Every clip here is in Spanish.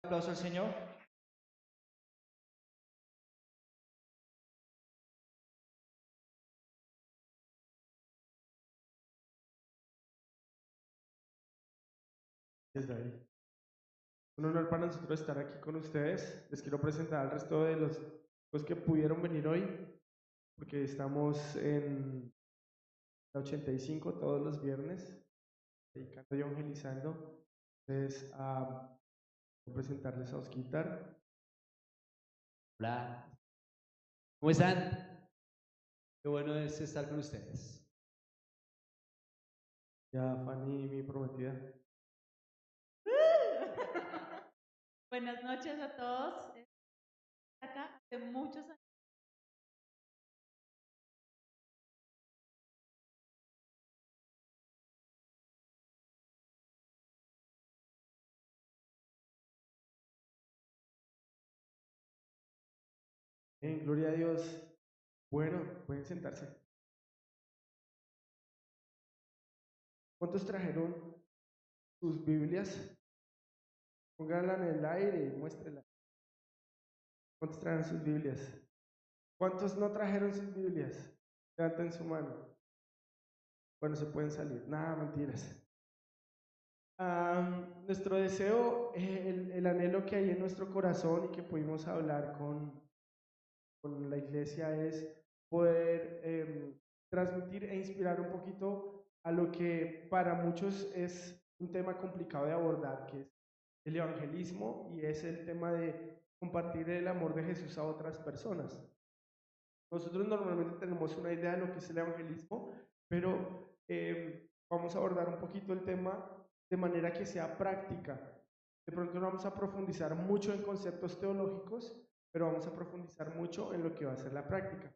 Aplauso al Señor. Desde ahí. Un honor para nosotros estar aquí con ustedes. Les quiero presentar al resto de los que pudieron venir hoy, porque estamos en la 85 todos los viernes, dedicando y evangelizando. Entonces, voy a presentarles a Osquitar. Hola, ¿cómo están? Qué bueno es estar con ustedes. Ya Fanny, mi prometida. Buenas noches a todos. Acá hace muchos años. Gloria a Dios. Bueno, pueden sentarse. ¿Cuántos trajeron sus Biblias? Pónganla en el aire y muéstrenla. ¿Cuántos trajeron sus Biblias? ¿Cuántos no trajeron sus Biblias? Levanten su mano. Bueno, se pueden salir. Nada, mentiras. Nuestro deseo, el anhelo que hay en nuestro corazón y que pudimos hablar con la iglesia es poder transmitir e inspirar un poquito a lo que para muchos es un tema complicado de abordar, que es el evangelismo y es el tema de compartir el amor de Jesús a otras personas. Nosotros normalmente tenemos una idea de lo que es el evangelismo, pero vamos a abordar un poquito el tema de manera que sea práctica. De pronto no vamos a profundizar mucho en conceptos teológicos, pero vamos a profundizar mucho en lo que va a ser la práctica.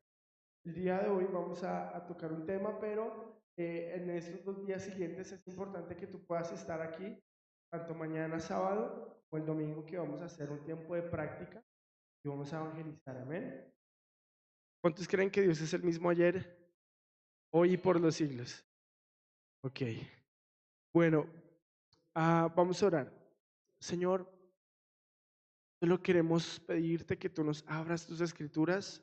El día de hoy vamos a tocar un tema, pero en estos 2 días siguientes es importante que tú puedas estar aquí, tanto mañana sábado como el domingo, que vamos a hacer un tiempo de práctica y vamos a evangelizar. Amén. ¿Cuántos creen que Dios es el mismo ayer, hoy y por los siglos? Ok. Bueno, vamos a orar. Señor, solo queremos pedirte que tú nos abras tus escrituras,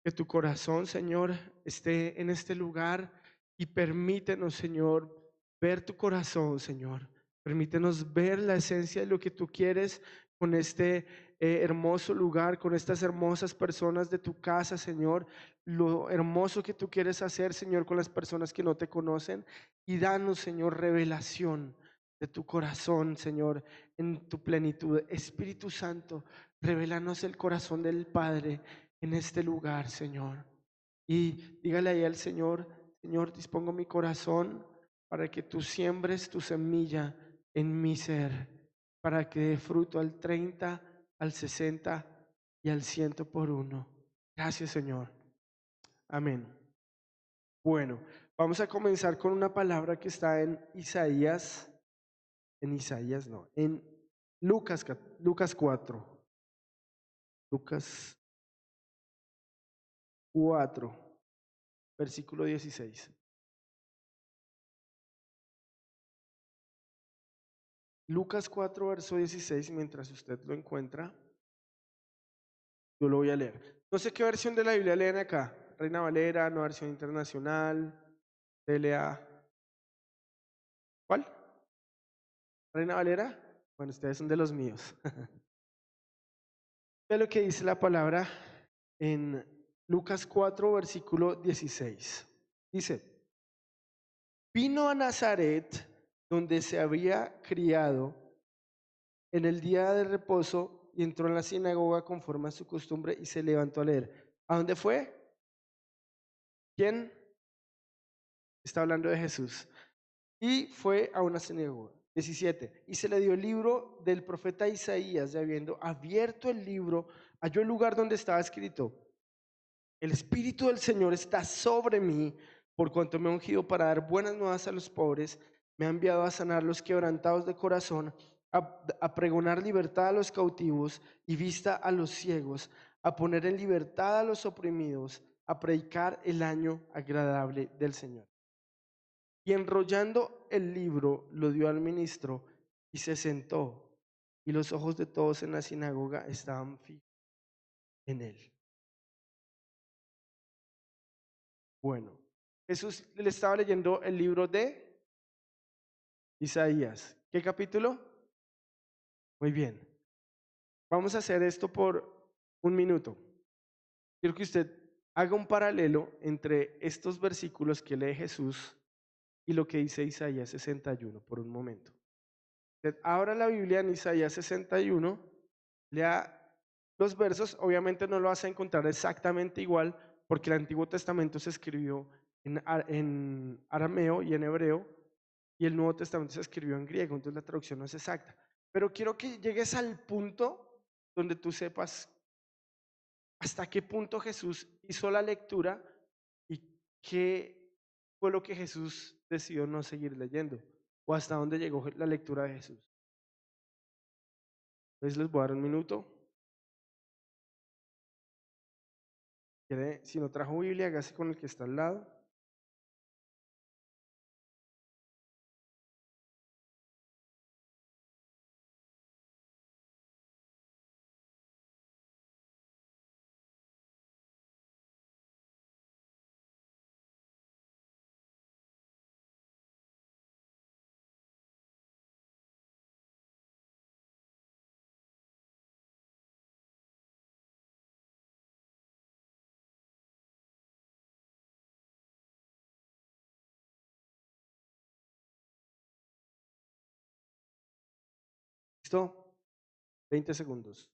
que tu corazón, Señor, esté en este lugar y permítenos, Señor, ver tu corazón, Señor. Permítenos ver la esencia de lo que tú quieres con este hermoso lugar, con estas hermosas personas de tu casa, Señor. Lo hermoso que tú quieres hacer, Señor, con las personas que no te conocen. Y danos, Señor, revelación de tu corazón, Señor, en tu plenitud. Espíritu Santo, revélanos el corazón del Padre en este lugar, Señor. Y dígale ahí al Señor: Señor, dispongo mi corazón para que tú siembres tu semilla en mi ser, para que dé fruto al 30, al 60 y al 100 por uno. Gracias, Señor. Amén. Bueno, vamos a comenzar con una palabra que está en en Lucas 4. Lucas 4, versículo 16. Lucas 4, verso 16, mientras usted lo encuentra, yo lo voy a leer. No sé qué versión de la Biblia leen acá. Reina Valera, Nueva Versión Internacional, TLA. ¿Cuál? ¿Reina Valera? Bueno, ustedes son de los míos. Ve lo que dice la palabra en Lucas 4, versículo 16. Dice: vino a Nazaret, donde se había criado, en el día de reposo, y entró en la sinagoga conforme a su costumbre y se levantó a leer. ¿A dónde fue? ¿Quién? Está hablando de Jesús. Y fue a una sinagoga. 17. Y se le dio el libro del profeta Isaías, y habiendo abierto el libro, halló el lugar donde estaba escrito: el Espíritu del Señor está sobre mí, por cuanto me ha ungido para dar buenas nuevas a los pobres, me ha enviado a sanar los quebrantados de corazón, a pregonar libertad a los cautivos y vista a los ciegos, a poner en libertad a los oprimidos, a predicar el año agradable del Señor. Y enrollando el libro, lo dio al ministro y se sentó. y los ojos de todos en la sinagoga estaban fijos en él. Bueno, Jesús le estaba leyendo el libro de Isaías. ¿Qué capítulo? Muy bien. Vamos a hacer esto por un minuto. Quiero que usted haga un paralelo entre estos versículos que lee Jesús y lo que dice Isaías 61 por un momento. Usted abra la Biblia en Isaías 61, lea los versos, obviamente no lo vas a encontrar exactamente igual porque el Antiguo Testamento se escribió en arameo y en hebreo y el Nuevo Testamento se escribió en griego, entonces la traducción no es exacta. Pero quiero que llegues al punto donde tú sepas hasta qué punto Jesús hizo la lectura y qué fue lo que Jesús decidió no seguir leyendo o hasta dónde llegó la lectura de Jesús. Entonces les voy a dar un minuto. Si no trajo Biblia, hágase con el que está al lado. ¿Listo? 20 segundos.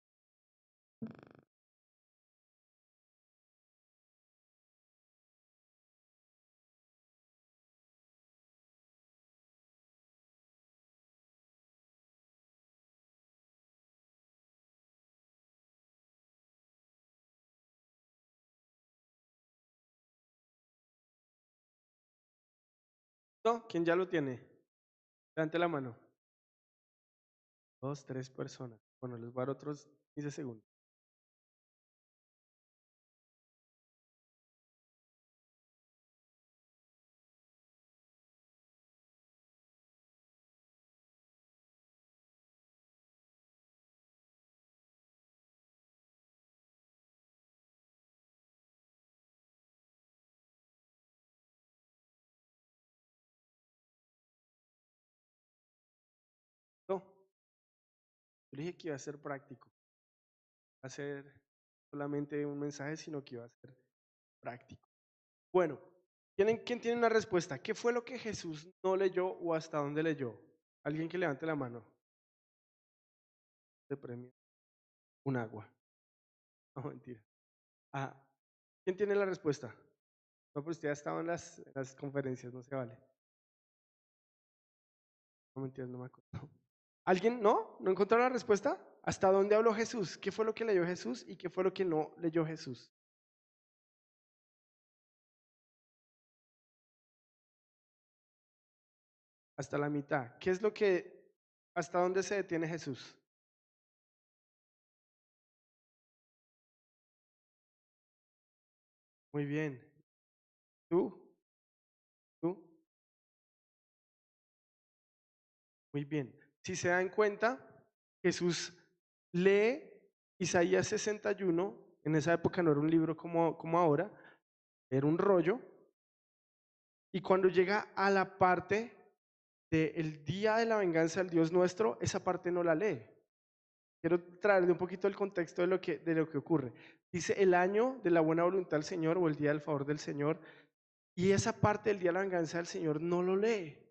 ¿No? ¿Quién ya lo tiene? Levante la mano. 2, 3 personas. Bueno, les voy a dar otros 15 segundos. No, yo dije que iba a ser práctico. Va a ser solamente un mensaje, sino que iba a ser práctico. Bueno, ¿quién tiene una respuesta? ¿Qué fue lo que Jesús no leyó o hasta dónde leyó? Alguien que levante la mano. De premio. Un agua. No, mentira. Ah, ¿quién tiene la respuesta? No, pues usted ya estaba en las conferencias, no se vale. No mentira, no me acuerdo. ¿Alguien no? ¿No encontró la respuesta? ¿Hasta dónde habló Jesús? ¿Qué fue lo que leyó Jesús y qué fue lo que no leyó Jesús? Hasta la mitad. ¿Qué es lo que, hasta dónde se detiene Jesús? Muy bien. ¿Tú? ¿Tú? Muy bien. Si se dan cuenta, Jesús lee Isaías 61. En esa época no era un libro como ahora, era un rollo. Y cuando llega a la parte del día de la venganza del Dios nuestro, esa parte no la lee. Quiero traerle un poquito el contexto de lo que ocurre. Dice el año de la buena voluntad del Señor o el día del favor del Señor. Y esa parte del día de la venganza del Señor no lo lee.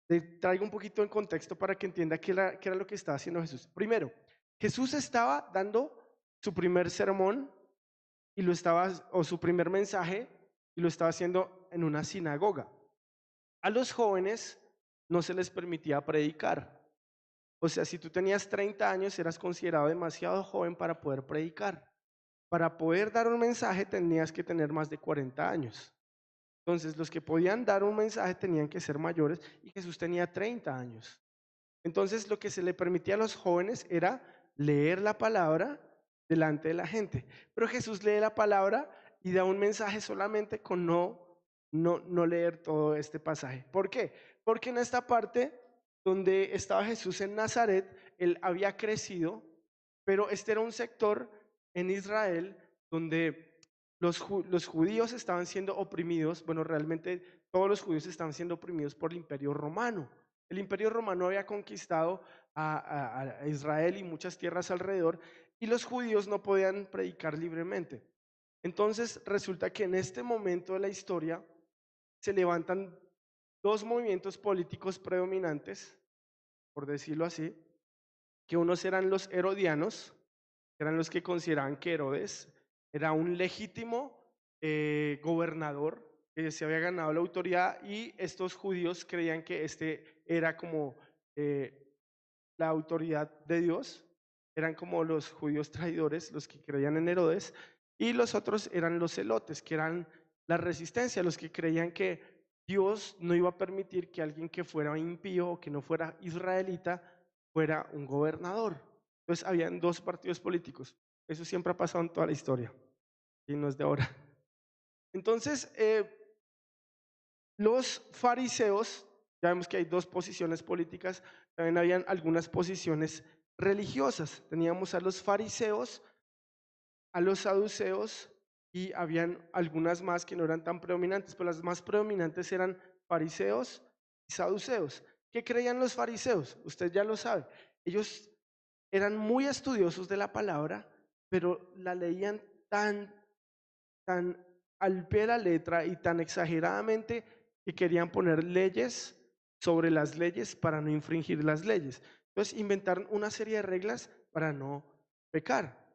Le traigo un poquito en contexto para que entienda qué era lo que estaba haciendo Jesús. Primero, Jesús estaba dando su primer sermón o su primer mensaje y lo estaba haciendo en una sinagoga. A los jóvenes no se les permitía predicar. O sea, si tú tenías 30 años, eras considerado demasiado joven para poder predicar. Para poder dar un mensaje tenías que tener más de 40 años. Entonces, los que podían dar un mensaje tenían que ser mayores y Jesús tenía 30 años. Entonces, lo que se le permitía a los jóvenes era leer la palabra delante de la gente. Pero Jesús lee la palabra y da un mensaje solamente con no leer todo este pasaje. ¿Por qué? Porque en esta parte donde estaba Jesús en Nazaret él había crecido, pero este era un sector en Israel donde los judíos estaban siendo oprimidos. Bueno, realmente todos los judíos estaban siendo oprimidos por el Imperio Romano. El Imperio Romano había conquistado a Israel y muchas tierras alrededor, y los judíos no podían predicar libremente. Entonces resulta que en este momento de la historia se levantan dos movimientos políticos predominantes, por decirlo así, que unos eran los herodianos, que eran los que consideraban que Herodes era un legítimo gobernador que se había ganado la autoridad, y estos judíos creían que este era como la autoridad de Dios. Eran como los judíos traidores, los que creían en Herodes, y los otros eran los celotes, que eran la resistencia, los que creían que Dios no iba a permitir que alguien que fuera impío o que no fuera israelita fuera un gobernador. Entonces habían dos partidos políticos. Eso siempre ha pasado en toda la historia y no es de ahora. Entonces, los fariseos, ya vemos que hay dos posiciones políticas, también habían algunas posiciones religiosas. Teníamos a los fariseos, a los saduceos, y habían algunas más que no eran tan predominantes, pero las más predominantes eran fariseos y saduceos. ¿Qué creían los fariseos? Usted ya lo sabe. Ellos eran muy estudiosos de la palabra, pero la leían tan al pie de la letra y tan exageradamente que querían poner leyes sobre las leyes para no infringir las leyes. Entonces inventaron una serie de reglas para no pecar.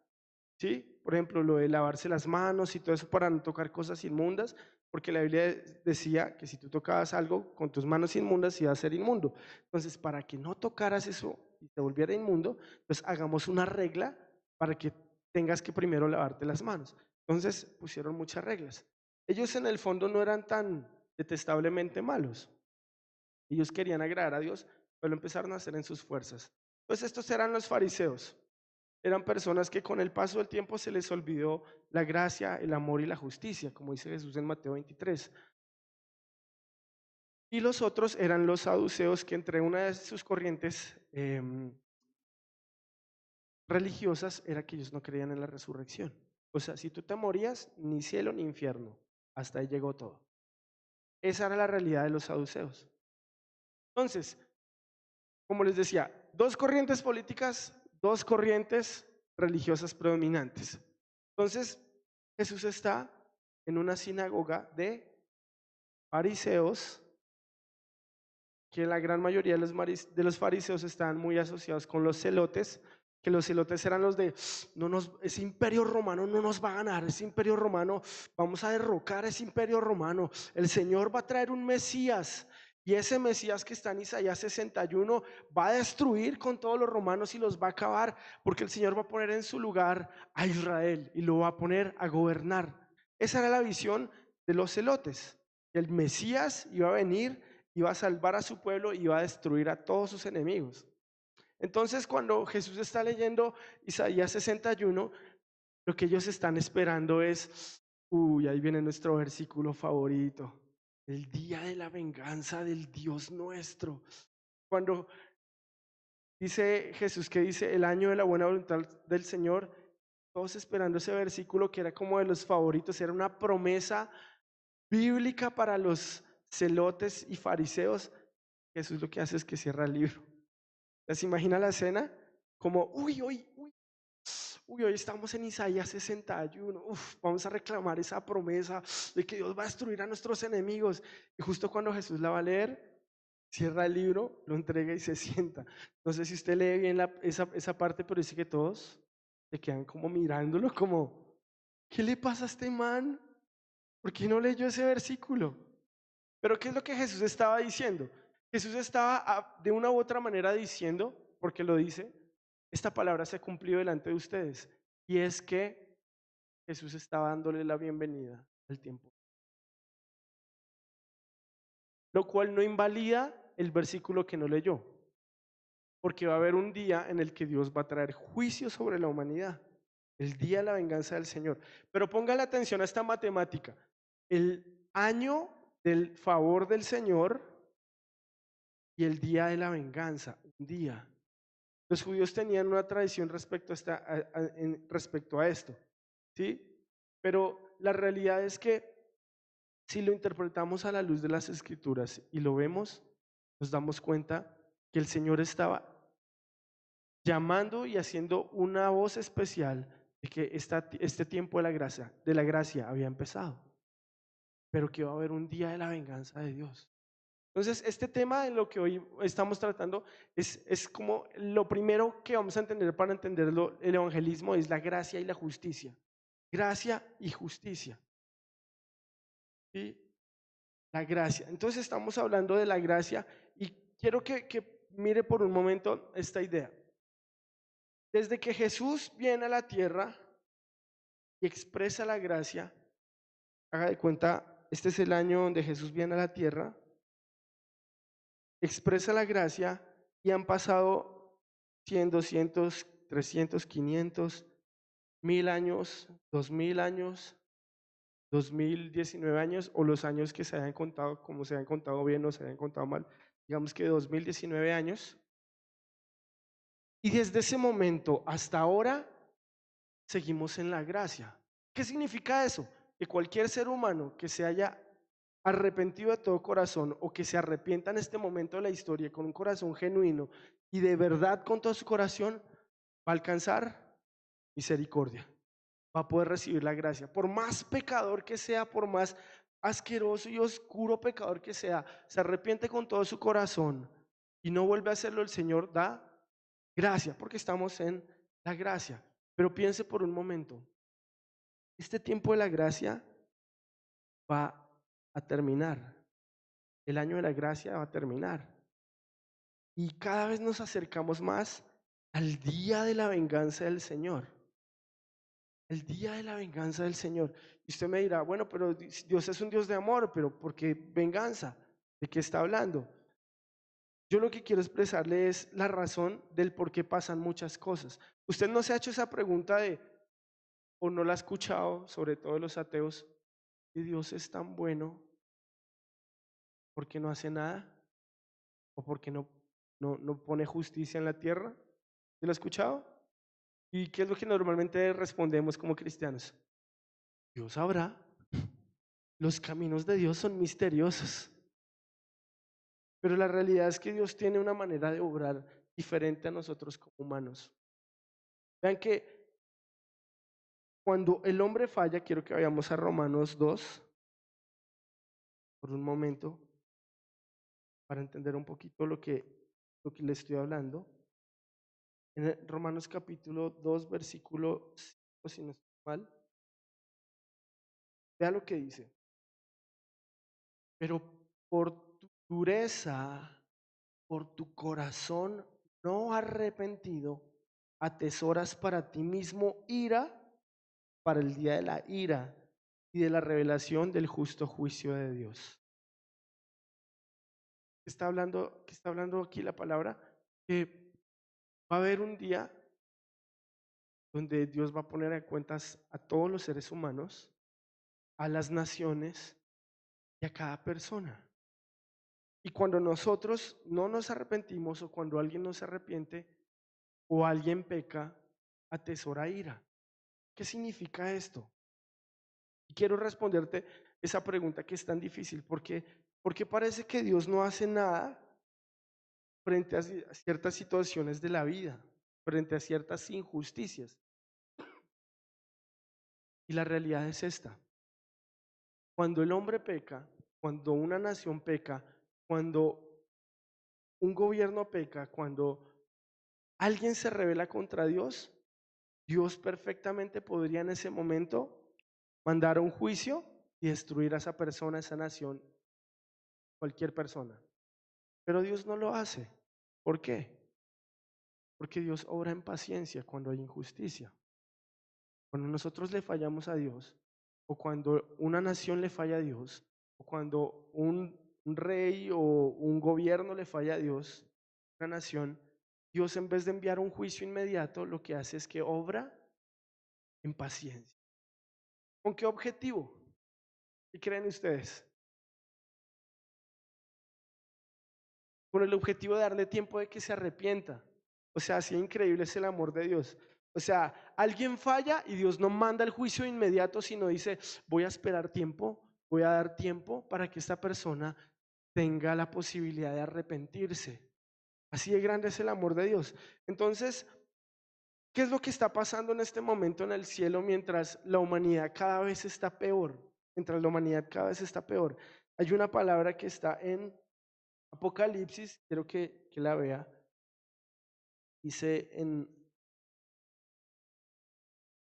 ¿Sí? Por ejemplo, lo de lavarse las manos y todo eso para no tocar cosas inmundas, porque la Biblia decía que si tú tocabas algo con tus manos inmundas iba a ser inmundo. Entonces, para que no tocaras eso y te volviera inmundo, pues hagamos una regla para que tengas que primero lavarte las manos. Entonces pusieron muchas reglas. Ellos en el fondo no eran tan detestablemente malos. Ellos querían agradar a Dios, pero lo empezaron a hacer en sus fuerzas. Pues estos eran los fariseos. Eran personas que con el paso del tiempo se les olvidó la gracia, el amor y la justicia, como dice Jesús en Mateo 23. Y los otros eran los saduceos, que entre una de sus corrientes religiosas era que ellos no creían en la resurrección. O sea, si tú te morías, ni cielo ni infierno. Hasta ahí llegó todo. Esa era la realidad de los saduceos. Entonces, como les decía, dos corrientes políticas, dos corrientes religiosas predominantes. Entonces, Jesús está en una sinagoga de fariseos, que la gran mayoría de los fariseos estaban muy asociados con los celotes, que los celotes eran los de, ese imperio romano no nos va a ganar, ese imperio romano, vamos a derrocar ese imperio romano, el Señor va a traer un Mesías, y ese Mesías que está en Isaías 61 va a destruir con todos los romanos y los va a acabar, porque el Señor va a poner en su lugar a Israel y lo va a poner a gobernar. Esa era la visión de los celotes. El Mesías iba a venir, iba a salvar a su pueblo y iba a destruir a todos sus enemigos. Entonces, cuando Jesús está leyendo Isaías 61, lo que ellos están esperando es, ahí viene nuestro versículo favorito, el día de la venganza del Dios nuestro. Cuando dice Jesús que dice el año de la buena voluntad del Señor, todos esperando ese versículo que era como de los favoritos, era una promesa bíblica para los celotes y fariseos. Jesús lo que hace es que cierra el libro. ¿Se imagina la escena? Como, hoy estamos en Isaías 61, vamos a reclamar esa promesa de que Dios va a destruir a nuestros enemigos. Y justo cuando Jesús la va a leer, cierra el libro, lo entrega y se sienta. No sé si usted lee bien esa parte, pero dice que todos se quedan como mirándolo, como, ¿qué le pasa a este man? ¿Por qué no leyó ese versículo? Pero ¿qué es lo que Jesús estaba diciendo? Jesús estaba de una u otra manera diciendo, porque lo dice, esta palabra se ha cumplido delante de ustedes. Y es que Jesús estaba dándole la bienvenida al tiempo. Lo cual no invalida el versículo que no leyó. Porque va a haber un día en el que Dios va a traer juicio sobre la humanidad. El día de la venganza del Señor. Pero póngale atención a esta matemática. El año del favor del Señor y el día de la venganza, un día. Los judíos tenían una tradición respecto a esto, ¿sí? Pero la realidad es que si lo interpretamos a la luz de las Escrituras y lo vemos, nos damos cuenta que el Señor estaba llamando y haciendo una voz especial de que este tiempo de la gracia había empezado, pero que va a haber un día de la venganza de Dios. Entonces, este tema en lo que hoy estamos tratando es como lo primero que vamos a entender para entenderlo, el evangelismo es la gracia y la justicia. Gracia y justicia. ¿Sí? La gracia. Entonces estamos hablando de la gracia y quiero que mire por un momento esta idea. Desde que Jesús viene a la tierra y expresa la gracia, haga de cuenta, este es el año donde Jesús viene a la tierra, expresa la gracia y han pasado 100, 200, 300, 500, 1000 años, 2000 años, 2019 años o los años que se hayan contado, como se hayan contado bien o se hayan contado mal, digamos que 2019 años. Y desde ese momento hasta ahora seguimos en la gracia. ¿Qué significa eso? Que cualquier ser humano que se haya arrepentido de todo corazón o que se arrepienta en este momento de la historia con un corazón genuino y de verdad con todo su corazón, va a alcanzar misericordia, va a poder recibir la gracia. Por más pecador que sea, por más asqueroso y oscuro pecador que sea, se arrepiente con todo su corazón y no vuelve a hacerlo, el Señor da gracia, porque estamos en la gracia. Pero piense por un momento, este tiempo de la gracia va a terminar. El año de la gracia va a terminar. Y cada vez nos acercamos más al día de la venganza del Señor. El día de la venganza del Señor. Y usted me dirá, bueno, pero Dios es un Dios de amor, pero ¿por qué venganza? ¿De qué está hablando? Yo lo que quiero expresarle es la razón del por qué pasan muchas cosas. Usted no se ha hecho esa pregunta o no la ha escuchado, sobre todo los ateos, si Dios es tan bueno, ¿por qué no hace nada? ¿O por qué no pone justicia en la tierra? ¿Se lo ha escuchado? ¿Y qué es lo que normalmente respondemos como cristianos? Dios sabrá. Los caminos de Dios son misteriosos. Pero la realidad es que Dios tiene una manera de obrar diferente a nosotros como humanos. Vean que cuando el hombre falla, quiero que vayamos a Romanos 2 por un momento para entender un poquito lo que le estoy hablando. En Romanos capítulo 2, versículo 5, si no estoy mal, vea lo que dice. Pero por tu dureza, por tu corazón no arrepentido, atesoras para ti mismo ira para el día de la ira y de la revelación del justo juicio de Dios. ¿Qué está hablando aquí la palabra? Que va a haber un día donde Dios va a poner a cuentas a todos los seres humanos, a las naciones y a cada persona. Y cuando nosotros no nos arrepentimos o cuando alguien no se arrepiente o alguien peca, atesora ira. ¿Qué significa esto? Y quiero responderte esa pregunta que es tan difícil, porque parece que Dios no hace nada frente a ciertas situaciones de la vida, frente a ciertas injusticias. Y la realidad es esta. Cuando el hombre peca, cuando una nación peca, cuando un gobierno peca, cuando alguien se rebela contra Dios, Dios perfectamente podría en ese momento mandar un juicio y destruir a esa persona, a esa nación, cualquier persona. Pero Dios no lo hace. ¿Por qué? Porque Dios obra en paciencia cuando hay injusticia. Cuando nosotros le fallamos a Dios, o cuando una nación le falla a Dios, o cuando un rey o un gobierno le falla a Dios, una nación, Dios en vez de enviar un juicio inmediato, lo que hace es que obra en paciencia. ¿Con qué objetivo? ¿Qué creen ustedes? Con el objetivo de darle tiempo de que se arrepienta, O sea, así increíble es el amor de Dios. O sea, alguien falla y Dios no manda el juicio inmediato, sino dice, voy a esperar tiempo, voy a dar tiempo para que esta persona tenga la posibilidad de arrepentirse. Así de grande es el amor de Dios. Entonces, ¿qué es lo que está pasando en este momento en el cielo mientras la humanidad cada vez está peor? Mientras la humanidad cada vez está peor. Hay una palabra que está en Apocalipsis, quiero que la vea. Dice en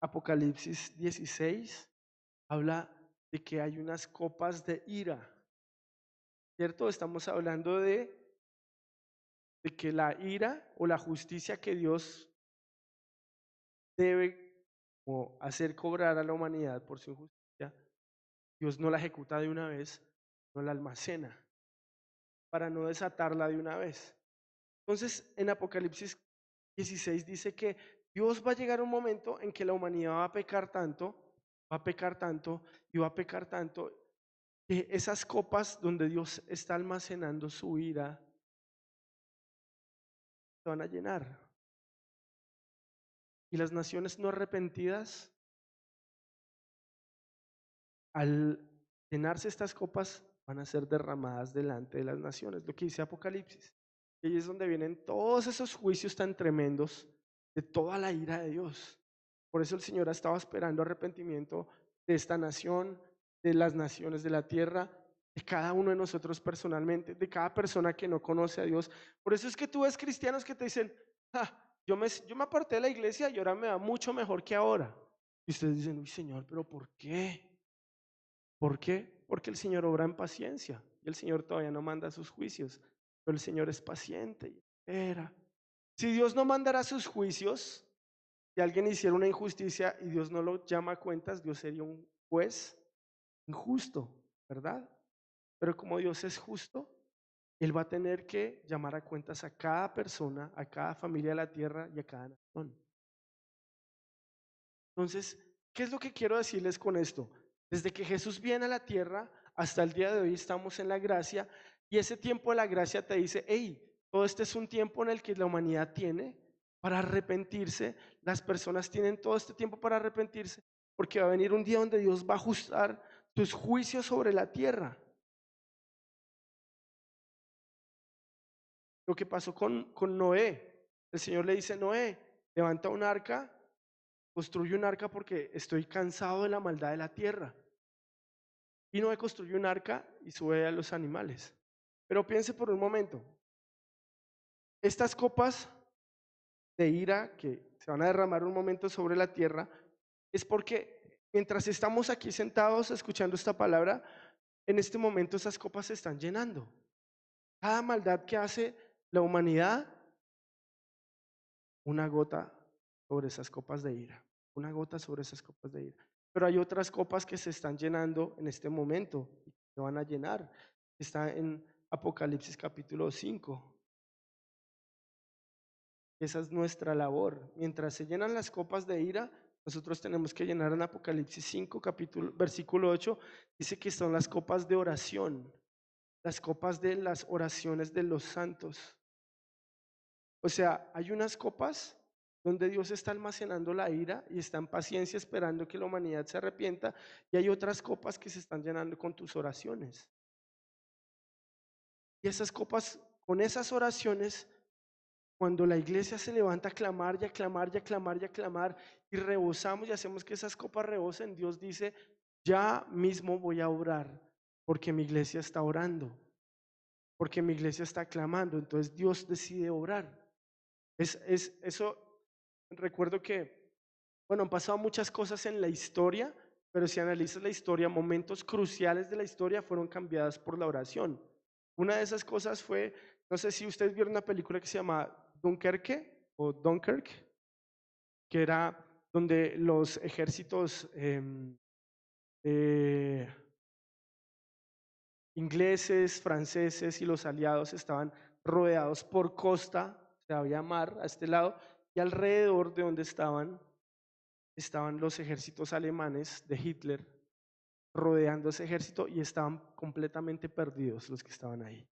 Apocalipsis 16, habla de que hay unas copas de ira, ¿cierto? Estamos hablando de que la ira o la justicia que Dios debe o hacer cobrar a la humanidad por su injusticia, Dios no la ejecuta de una vez, no la almacena para no desatarla de una vez. Entonces, en Apocalipsis 16 dice que Dios va a llegar un momento en que la humanidad va a pecar tanto, va a pecar tanto y va a pecar tanto, que esas copas donde Dios está almacenando su ira se van a llenar. Y las naciones no arrepentidas, al llenarse estas copas, van a ser derramadas delante de las naciones, lo que dice Apocalipsis. Y ahí es donde vienen todos esos juicios tan tremendos de toda la ira de Dios. Por eso el Señor estaba esperando arrepentimiento de esta nación, de las naciones de la tierra, de cada uno de nosotros personalmente, de cada persona que no conoce a Dios. Por eso es que tú ves cristianos que te dicen, yo me aparté de la iglesia y ahora me va mucho mejor que ahora. Y ustedes dicen, uy Señor, pero ¿por qué? ¿Por qué? Porque el Señor obra en paciencia y el Señor todavía no manda sus juicios, pero el Señor es paciente y espera. Si Dios no mandara sus juicios, si alguien hiciera una injusticia y Dios no lo llama a cuentas, Dios sería un juez injusto, ¿verdad? Pero como Dios es justo, Él va a tener que llamar a cuentas a cada persona, a cada familia de la tierra y a cada nación. Entonces, ¿qué es lo que quiero decirles con esto? Desde que Jesús viene a la tierra hasta el día de hoy estamos en la gracia y ese tiempo de la gracia te dice, hey, todo este es un tiempo en el que la humanidad tiene para arrepentirse, las personas tienen todo este tiempo para arrepentirse, porque va a venir un día donde Dios va a ajustar sus juicios sobre la tierra. Lo que pasó con Noé, el Señor le dice, Noé, levanta un arca, construye un arca porque estoy cansado de la maldad de la tierra. Y Noé construyó un arca y sube a los animales. Pero piense por un momento, estas copas de ira que se van a derramar un momento sobre la tierra, es porque mientras estamos aquí sentados escuchando esta palabra, en este momento esas copas se están llenando. Cada maldad que hace la humanidad, una gota sobre esas copas de ira, una gota sobre esas copas de ira. Pero hay otras copas que se están llenando en este momento y se van a llenar. Está en Apocalipsis capítulo 5. Esa es nuestra labor. Mientras se llenan las copas de ira, nosotros tenemos que llenar en Apocalipsis 5, versículo 8, dice que son las copas de oración, las copas de las oraciones de los santos. O sea, hay unas copas donde Dios está almacenando la ira y está en paciencia esperando que la humanidad se arrepienta, y hay otras copas que se están llenando con tus oraciones. Y esas copas, con esas oraciones, cuando la iglesia se levanta a clamar y a clamar y a clamar y a clamar y rebosamos y hacemos que esas copas rebosen, Dios dice, ya mismo voy a orar porque mi iglesia está orando, porque mi iglesia está clamando. Entonces Dios decide orar. Eso, recuerdo que, bueno, han pasado muchas cosas en la historia, pero si analizas la historia, momentos cruciales de la historia fueron cambiadas por la oración. Una de esas cosas fue, no sé si ustedes vieron una película que se llama Dunkerque o Dunkirk, que era donde los ejércitos ingleses, franceses y los aliados estaban rodeados por costa, o sea, había mar a este lado, y alrededor de donde estaban los ejércitos alemanes de Hitler rodeando ese ejército y estaban completamente perdidos los que estaban ahí.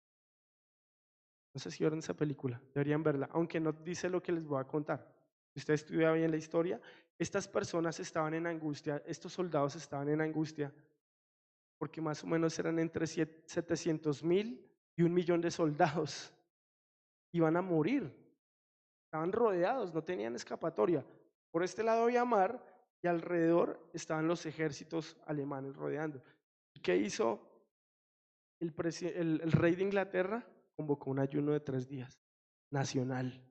No sé si vieron esa película, deberían verla, aunque no dice lo que les voy a contar. Si usted estudia bien la historia, estas personas estaban en angustia, estos soldados estaban en angustia, porque más o menos eran entre 700,000 y 1,000,000 de soldados. Iban a morir, estaban rodeados, no tenían escapatoria. Por este lado había mar y alrededor estaban los ejércitos alemanes rodeando. ¿Qué hizo el rey de Inglaterra? Convocó un ayuno de 3 días, nacional.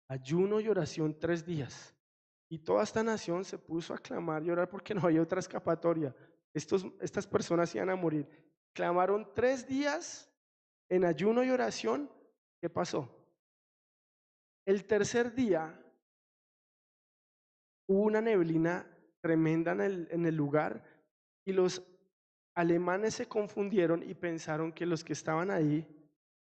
Ayuno y oración 3 días. Y toda esta nación se puso a clamar y orar porque no había otra escapatoria. Estas personas iban a morir. Clamaron 3 días en ayuno y oración. ¿Qué pasó? El tercer día hubo una neblina tremenda en el lugar y los alemanes se confundieron y pensaron que los que estaban ahí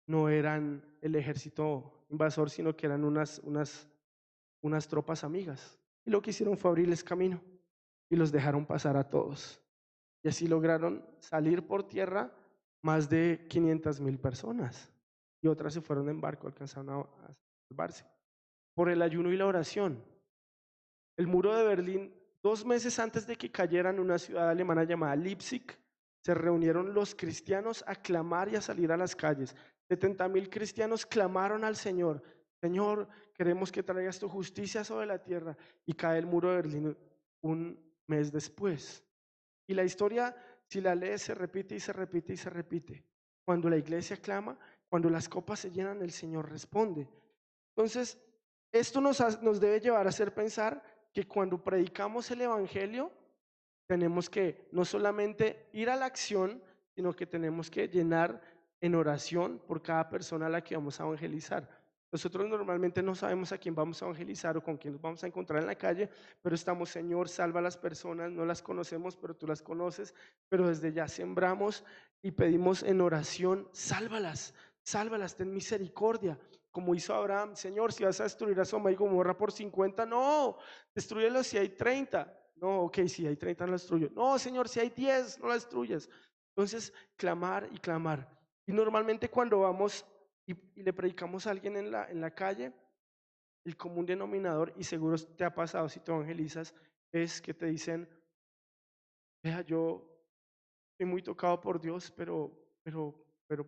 no eran el ejército invasor, sino que eran unas tropas amigas. Y lo que hicieron fue abrirles camino y los dejaron pasar a todos. Y así lograron salir por tierra más de 500,000 personas. Y otras se fueron en barco, alcanzaron a salvarse. Por el ayuno y la oración. El muro de Berlín, 2 meses antes de que cayera en una ciudad alemana llamada Leipzig, se reunieron los cristianos a clamar y a salir a las calles. 70,000 cristianos clamaron al Señor: Señor, queremos que traigas tu justicia sobre la tierra. Y cae el muro de Berlín un mes después. Y la historia, si la lees, se repite y se repite y se repite. Cuando la iglesia clama, cuando las copas se llenan, el Señor responde. Entonces, esto nos debe llevar a hacer pensar que cuando predicamos el evangelio, tenemos que no solamente ir a la acción, sino que tenemos que llenar en oración por cada persona a la que vamos a evangelizar. Nosotros normalmente no sabemos a quién vamos a evangelizar o con quién nos vamos a encontrar en la calle, pero estamos: Señor, salva a las personas, no las conocemos, pero tú las conoces, pero desde ya sembramos y pedimos en oración: sálvalas, sálvalas, ten misericordia. Como hizo Abraham: Señor, si vas a destruir a Sodoma y Gomorra por 50, no, destrúyelos si hay 30. No, ok, si hay 30 no la destruyo. No, Señor, si hay 10 no la destruyas. Entonces, clamar y clamar. Y normalmente cuando vamos y le predicamos a alguien en la calle, el común denominador, y seguro te ha pasado si te evangelizas, es que te dicen: vea, yo estoy muy tocado por Dios, pero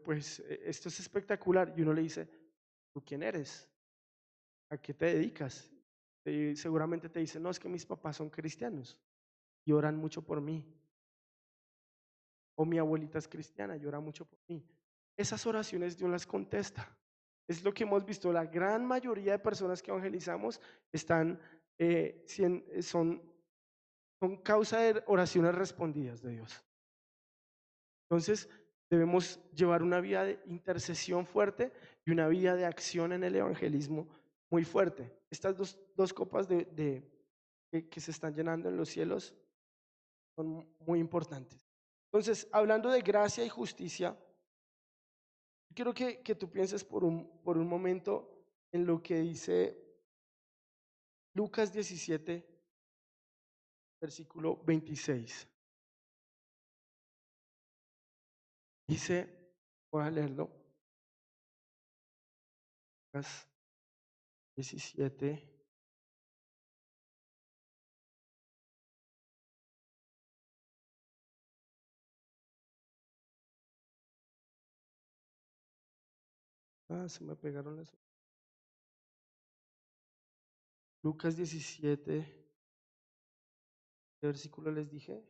pues esto es espectacular. Y uno le dice: ¿tú quién eres? ¿A qué te dedicas? Y seguramente te dicen: no, es que mis papás son cristianos y oran mucho por mí. O mi abuelita es cristiana y ora mucho por mí. Esas oraciones Dios las contesta. Es lo que hemos visto. La gran mayoría de personas que evangelizamos son causa de oraciones respondidas de Dios. Entonces debemos llevar una vida de intercesión fuerte y una vida de acción en el evangelismo muy fuerte. Estas dos copas que se están llenando en los cielos son muy importantes. Entonces, hablando de gracia y justicia, quiero que tú pienses por un momento en lo que dice Lucas 17, versículo 26. Dice, voy a leerlo, Lucas 17. Se me pegaron las. Lucas 17, ¿qué versículo les dije?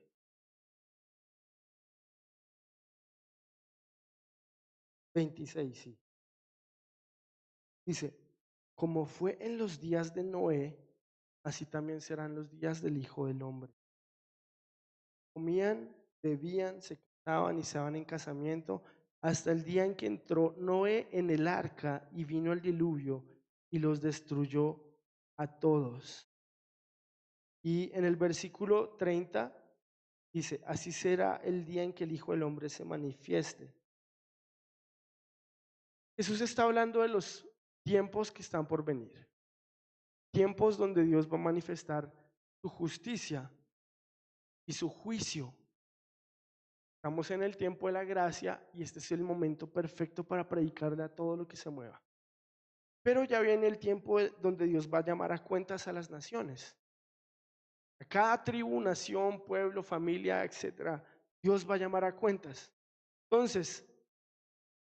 26, sí. Dice: como fue en los días de Noé, así también serán los días del Hijo del Hombre. Comían, bebían, se casaban y se daban en casamiento hasta el día en que entró Noé en el arca y vino el diluvio y los destruyó a todos. Y en el versículo 30 dice: así será el día en que el Hijo del Hombre se manifieste. Jesús está hablando de los tiempos que están por venir, tiempos donde Dios va a manifestar su justicia y su juicio. Estamos en el tiempo de la gracia y este es el momento perfecto para predicarle a todo lo que se mueva. Pero ya viene el tiempo donde Dios va a llamar a cuentas a las naciones. A cada tribu, nación, pueblo, familia, etcétera, Dios va a llamar a cuentas. Entonces,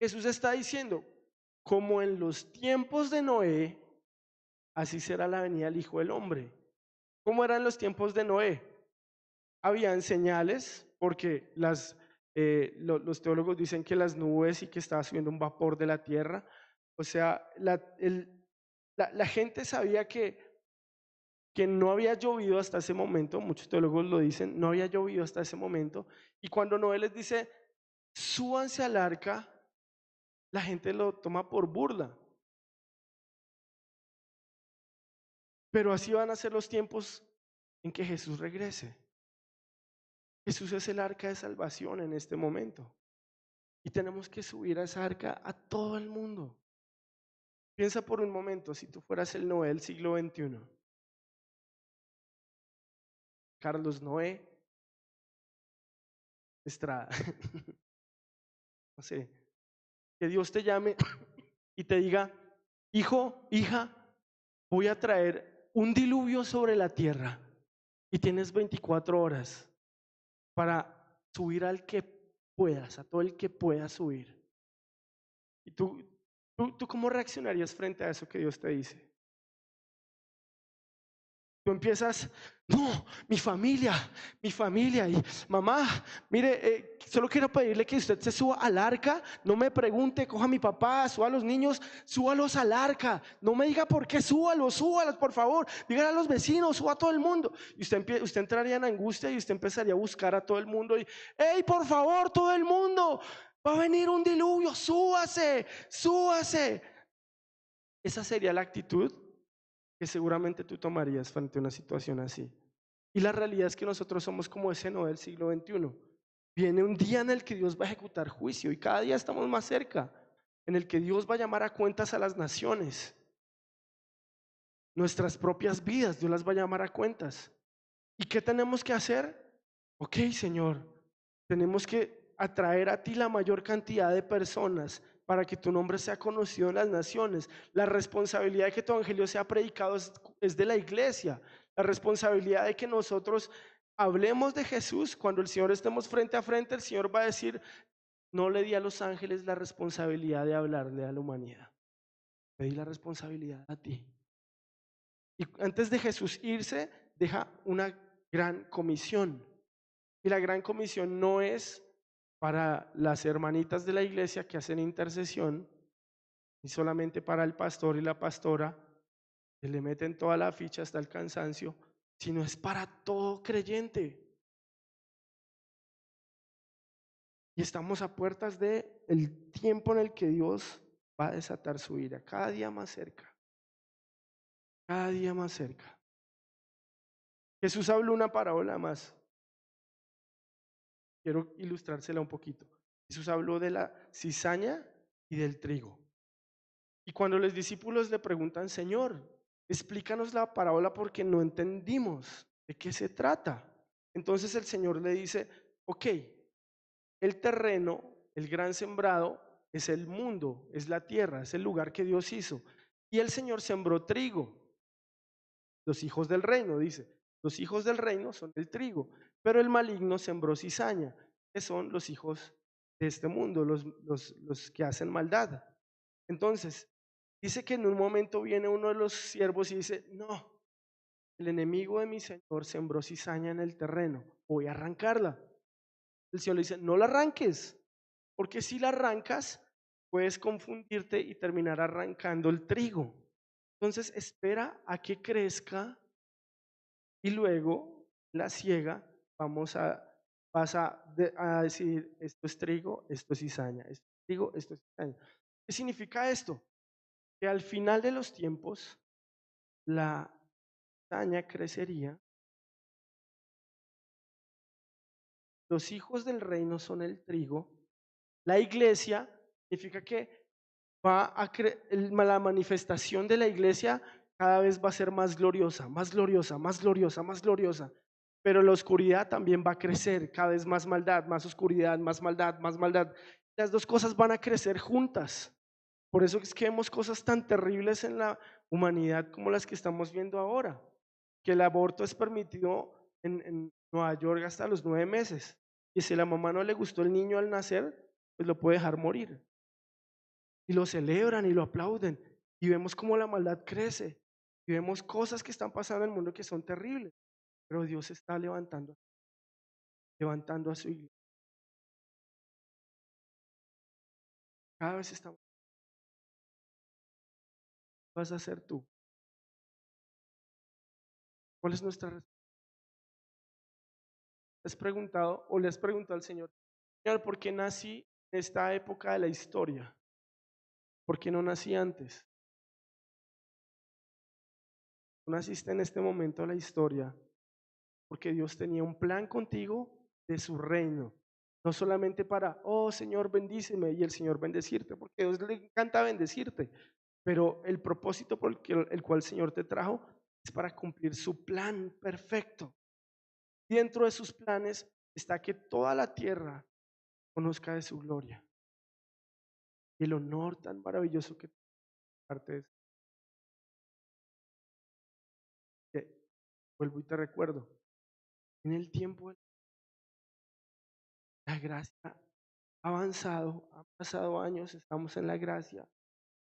Jesús está diciendo, como en los tiempos de Noé, así será la venida del Hijo del Hombre. ¿Cómo eran los tiempos de Noé? Habían señales, porque los teólogos dicen que las nubes y que estaba subiendo un vapor de la tierra. O sea, la gente sabía que no había llovido hasta ese momento. Muchos teólogos lo dicen, no había llovido hasta ese momento. Y cuando Noé les dice, súbanse al arca, la gente lo toma por burla. Pero así van a ser los tiempos en que Jesús regrese. Jesús es el arca de salvación en este momento. Y tenemos que subir a esa arca a todo el mundo. Piensa por un momento, si tú fueras el Noé del siglo XXI. Carlos Noé Estrada. No sé. Que Dios te llame y te diga, hijo, hija, voy a traer un diluvio sobre la tierra. Y tienes 24 horas para subir al que puedas, a todo el que pueda subir. ¿Y tú cómo reaccionarías frente a eso que Dios te dice? Tú empiezas, no, mi familia, y mamá, mire, solo quiero pedirle que usted se suba al arca, no me pregunte, coja a mi papá, suba a los niños, súbalos al arca, no me diga por qué, súbalos, por favor, díganle a los vecinos, suba a todo el mundo. Y usted entraría en angustia y usted empezaría a buscar a todo el mundo y, hey, por favor, todo el mundo, va a venir un diluvio, súbase. Esa sería la actitud que seguramente tú tomarías frente a una situación así. Y la realidad es que nosotros somos como ese Noé del siglo XXI. Viene un día en el que Dios va a ejecutar juicio y cada día estamos más cerca, en el que Dios va a llamar a cuentas a las naciones. Nuestras propias vidas, Dios las va a llamar a cuentas. ¿Y qué tenemos que hacer? Ok, Señor, tenemos que atraer a ti la mayor cantidad de personas para que tu nombre sea conocido en las naciones. La responsabilidad de que tu evangelio sea predicado es de la iglesia. La responsabilidad de que nosotros hablemos de Jesús. Cuando el Señor estemos frente a frente, el Señor va a decir, no le di a los ángeles la responsabilidad de hablarle a la humanidad. Le di la responsabilidad a ti. Y antes de Jesús irse, deja una gran comisión. Y la gran comisión no es para las hermanitas de la iglesia que hacen intercesión, ni solamente para el pastor y la pastora, que le meten toda la ficha hasta el cansancio, sino es para todo creyente. Y estamos a puertas del tiempo en el que Dios va a desatar su ira, cada día más cerca. Cada día más cerca. Jesús habló una parábola más. Quiero ilustrársela un poquito. Jesús habló de la cizaña y del trigo. Y cuando los discípulos le preguntan, Señor, explícanos la parábola porque no entendimos de qué se trata. Entonces el Señor le dice, ok, el terreno, el gran sembrado, es el mundo, es la tierra, es el lugar que Dios hizo. Y el Señor sembró trigo. Los hijos del reino, dice, los hijos del reino son el trigo, pero el maligno sembró cizaña, que son los hijos de este mundo, los que hacen maldad. Entonces, dice que en un momento viene uno de los siervos y dice, no, el enemigo de mi Señor sembró cizaña en el terreno, voy a arrancarla. El Señor le dice, no la arranques, porque si la arrancas, puedes confundirte y terminar arrancando el trigo. Entonces, espera a que crezca y luego la siega vas a decir, esto es trigo, esto es cizaña, esto es trigo, esto es cizaña. ¿Qué significa esto? Que al final de los tiempos, la cizaña crecería. Los hijos del reino son el trigo. La iglesia significa que la manifestación de la iglesia cada vez va a ser más gloriosa, más gloriosa, más gloriosa, más gloriosa. pero la oscuridad también va a crecer, cada vez más maldad, más oscuridad, más maldad, más maldad. Las dos cosas van a crecer juntas. Por eso es que vemos cosas tan terribles en la humanidad como las que estamos viendo ahora, que el aborto es permitido en Nueva York hasta los 9 meses, y si a la mamá no le gustó el niño al nacer, pues lo puede dejar morir. Y lo celebran y lo aplauden, y vemos cómo la maldad crece, y vemos cosas que están pasando en el mundo que son terribles, pero Dios está levantando a su iglesia. Cada vez estamos. ¿Qué vas a hacer tú? ¿Cuál es nuestra respuesta? ¿Has preguntado o le has preguntado al Señor, Señor, por qué nací en esta época de la historia? ¿Por qué no nací antes? Tú naciste en este momento de la historia porque Dios tenía un plan contigo de su reino. No solamente para, oh Señor, bendíceme y el Señor bendecirte, porque a Dios le encanta bendecirte, pero el propósito por el cual el Señor te trajo es para cumplir su plan perfecto. Y dentro de sus planes está que toda la tierra conozca de su gloria y el honor tan maravilloso que parte de eso. Vuelvo y te recuerdo, en el tiempo la gracia ha avanzado, han pasado años, estamos en la gracia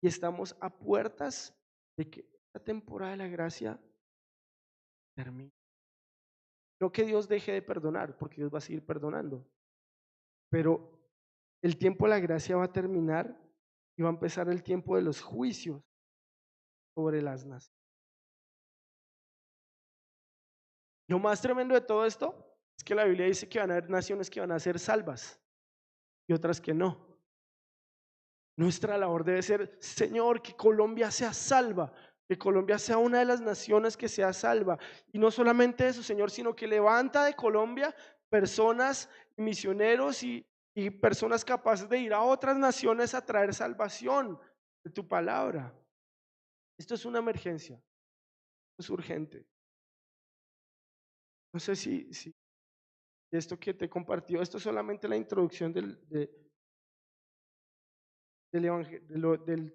y estamos a puertas de que esta temporada de la gracia termine. No que Dios deje de perdonar, porque Dios va a seguir perdonando, pero el tiempo de la gracia va a terminar y va a empezar el tiempo de los juicios sobre las naciones. Lo más tremendo de todo esto es que la Biblia dice que van a haber naciones que van a ser salvas y otras que no. Nuestra labor debe ser, Señor, que Colombia sea salva, que Colombia sea una de las naciones que sea salva. Y no solamente eso, Señor, sino que levanta de Colombia personas, misioneros y personas capaces de ir a otras naciones a traer salvación de tu palabra. Esto es una emergencia, es urgente. No sé si esto que te compartió, esto es solamente la introducción del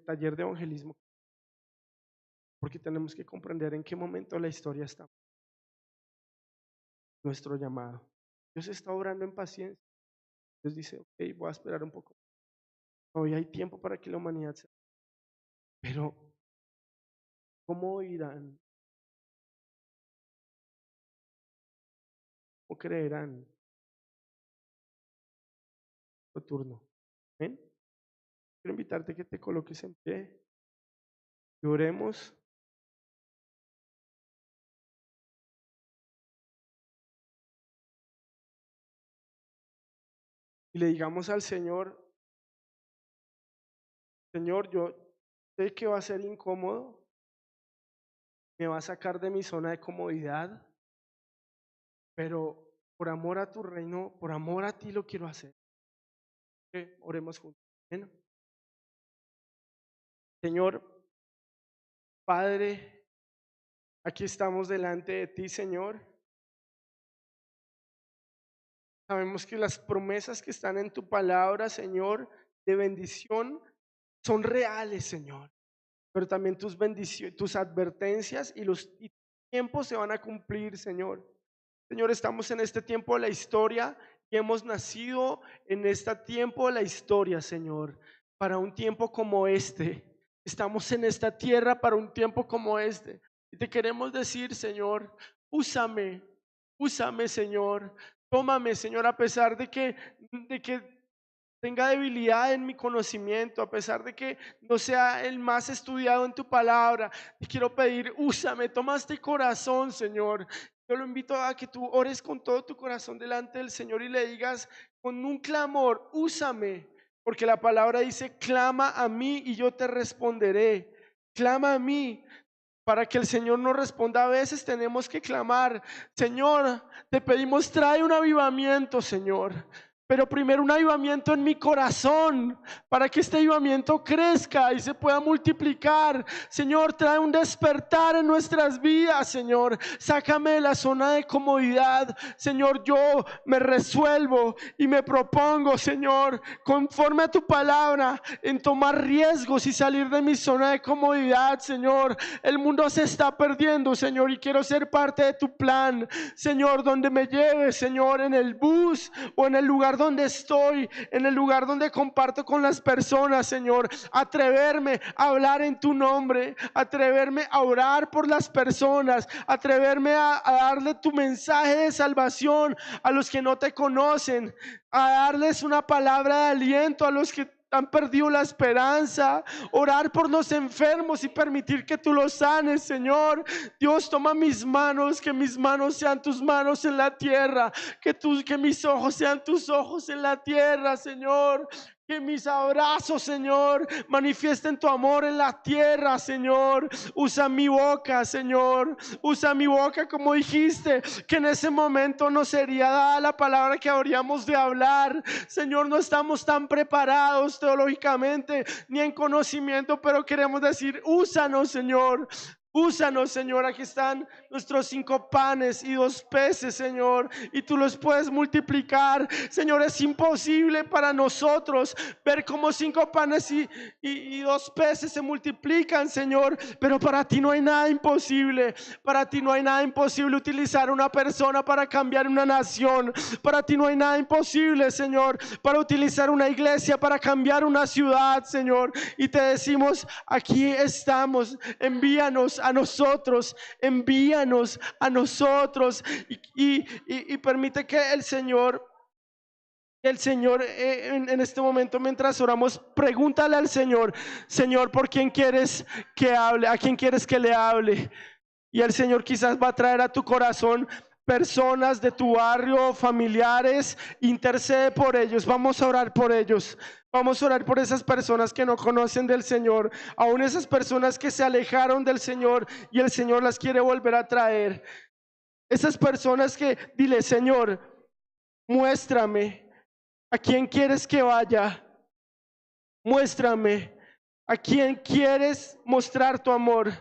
taller de evangelismo, porque tenemos que comprender en qué momento de la historia está nuestro llamado. Dios está obrando en paciencia. Dios dice, ok, voy a esperar un poco. Hoy hay tiempo para que la humanidad se... Pero, ¿cómo irán? ¿Cómo creerán? Tu turno. ¿Ven? Quiero invitarte a que te coloques en pie y oremos. Y le digamos al Señor, Señor, yo sé que va a ser incómodo, me va a sacar de mi zona de comodidad, pero por amor a tu reino, por amor a ti lo quiero hacer. Oremos juntos. ¿Bien? Señor, Padre, aquí estamos delante de ti, Señor. Sabemos que las promesas que están en tu palabra, Señor, de bendición, son reales, Señor. Pero también tus bendiciones, tus advertencias y los tiempos se van a cumplir, Señor. Señor, estamos en este tiempo de la historia y hemos nacido en este tiempo de la historia, Señor, para un tiempo como este. Estamos en esta tierra para un tiempo como este. Y te queremos decir, Señor, úsame, Señor. Tómame, Señor, a pesar de que tenga debilidad en mi conocimiento, a pesar de que no sea el más estudiado en tu palabra. Te quiero pedir, úsame, toma este corazón, Señor. Yo lo invito a que tú ores con todo tu corazón delante del Señor y le digas con un clamor, úsame, porque la palabra dice, clama a mí y yo te responderé. Clama a mí. Para que el Señor nos responda, a veces tenemos que clamar, Señor, te pedimos, trae un avivamiento, Señor. pero primero un avivamiento en mi corazón, para que este avivamiento crezca y se pueda multiplicar. Señor, trae un despertar en nuestras vidas, Señor. Sácame de la zona de comodidad. Señor, yo me resuelvo y me propongo, Señor, conforme a tu palabra, en tomar riesgos y salir de mi zona de comodidad, Señor. El mundo se está perdiendo, Señor, y quiero ser parte de tu plan, Señor, donde me lleves, Señor, en el bus o en el lugar donde estoy, en el lugar donde comparto con las personas, Señor. Atreverme a hablar en tu nombre, atreverme a orar por las personas, atreverme a darle tu mensaje de salvación a los que no te conocen, a darles una palabra de aliento a los que han perdido la esperanza, orar por los enfermos y permitir que tú los sanes, Señor. Dios, toma mis manos, que mis manos sean tus manos en la tierra, que mis ojos sean tus ojos en la tierra, Señor. Que mis abrazos, Señor, manifiesten tu amor en la tierra, Señor. Usa mi boca, Señor. Usa mi boca, como dijiste, que en ese momento no sería dada la palabra que habríamos de hablar. Señor, no estamos tan preparados teológicamente ni en conocimiento, pero queremos decir, úsanos, Señor. Úsanos, Señor. Aquí están nuestros 5 panes y 2 peces, Señor, y tú los puedes multiplicar, Señor. Es imposible para nosotros ver cómo 5 panes y 2 peces se multiplican, Señor, pero para ti no hay nada imposible. Para ti no hay nada imposible utilizar una persona para cambiar una nación. Para ti no hay nada imposible, Señor, para utilizar una iglesia para cambiar una ciudad, Señor. Y te decimos, aquí estamos, envíanos a nosotros, envíanos a nosotros y permite que el Señor en este momento, mientras oramos, pregúntale al Señor, Señor, ¿por quién quieres que hable? ¿A quién quieres que le hable? Y el Señor quizás va a traer a tu corazón personas de tu barrio, familiares. Intercede por ellos. Vamos a orar por ellos. Vamos a orar por esas personas que no conocen del Señor, aún esas personas que se alejaron del Señor y el Señor las quiere volver a traer. Esas personas que, dile, Señor, muéstrame a quién quieres que vaya. Muéstrame a quién quieres mostrar tu amor.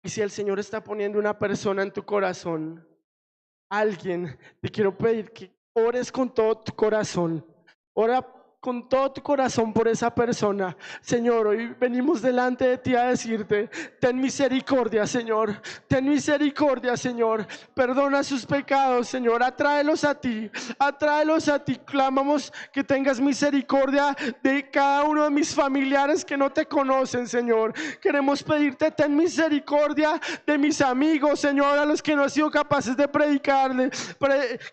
Y si el Señor está poniendo una persona en tu corazón, alguien, te quiero pedir que ores con todo tu corazón. Ora con todo tu corazón por esa persona. Señor, hoy venimos delante de ti a decirte, ten misericordia, Señor. Ten misericordia, Señor. Perdona sus pecados, Señor. Atráelos a ti. Atráelos a ti. Clamamos que tengas misericordia de cada uno de mis familiares que no te conocen, Señor. Queremos pedirte, ten misericordia de mis amigos, Señor, a los que no han sido capaces de predicarle.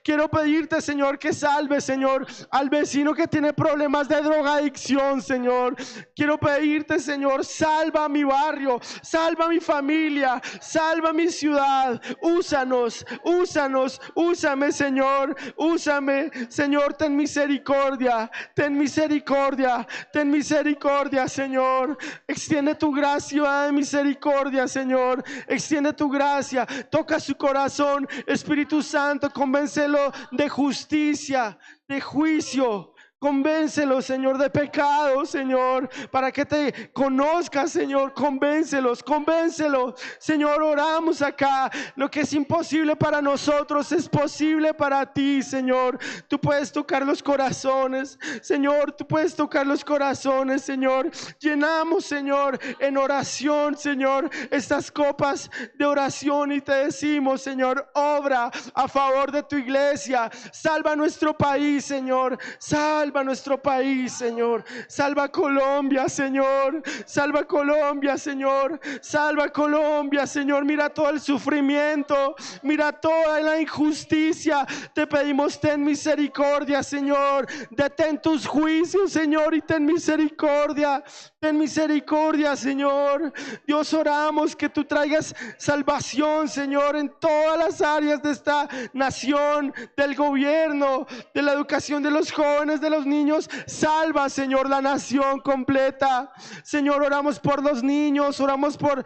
Quiero pedirte, Señor, que salve, Señor, al vecino que tiene problemas de drogadicción, Señor. Quiero pedirte, Señor, salva a mi barrio, salva a mi familia, salva a mi ciudad. Úsanos, úsanos, úsame, Señor, úsame, Señor. Ten misericordia, ten misericordia, ten misericordia, Señor. Extiende tu gracia de misericordia, Señor. Extiende tu gracia, toca su corazón, Espíritu Santo, convéncelo de justicia, de juicio. Convéncelos, Señor, de pecado, Señor, para que te conozcas, Señor. Convéncelos, convéncelos, Señor. Oramos acá. Lo que es imposible para nosotros es posible para ti, Señor. Tú puedes tocar los corazones, Señor. Tú puedes tocar los corazones, Señor. Llenamos, Señor, en oración, Señor, estas copas de oración y te decimos, Señor, obra a favor de tu iglesia. Salva nuestro país, Señor. Salva nuestro país, Señor. Salva Colombia, Señor. Salva Colombia, Señor. Salva Colombia, Señor. Mira todo el sufrimiento, mira toda la injusticia. Te pedimos, ten misericordia, Señor. Detén tus juicios, Señor, y ten misericordia. Ten misericordia, Señor. Dios, oramos que tú traigas salvación, Señor, en todas las áreas de esta nación, del gobierno, de la educación de los jóvenes, de los niños. Salva, Señor, la nación completa. Señor, oramos por los niños, oramos por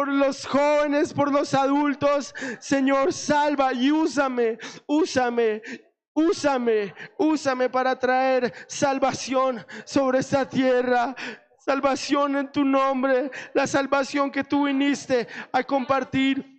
los jóvenes, por los adultos. Señor, salva y úsame, úsame. úsame para traer salvación sobre esta tierra. Salvación en tu nombre, la salvación que tú viniste a compartir.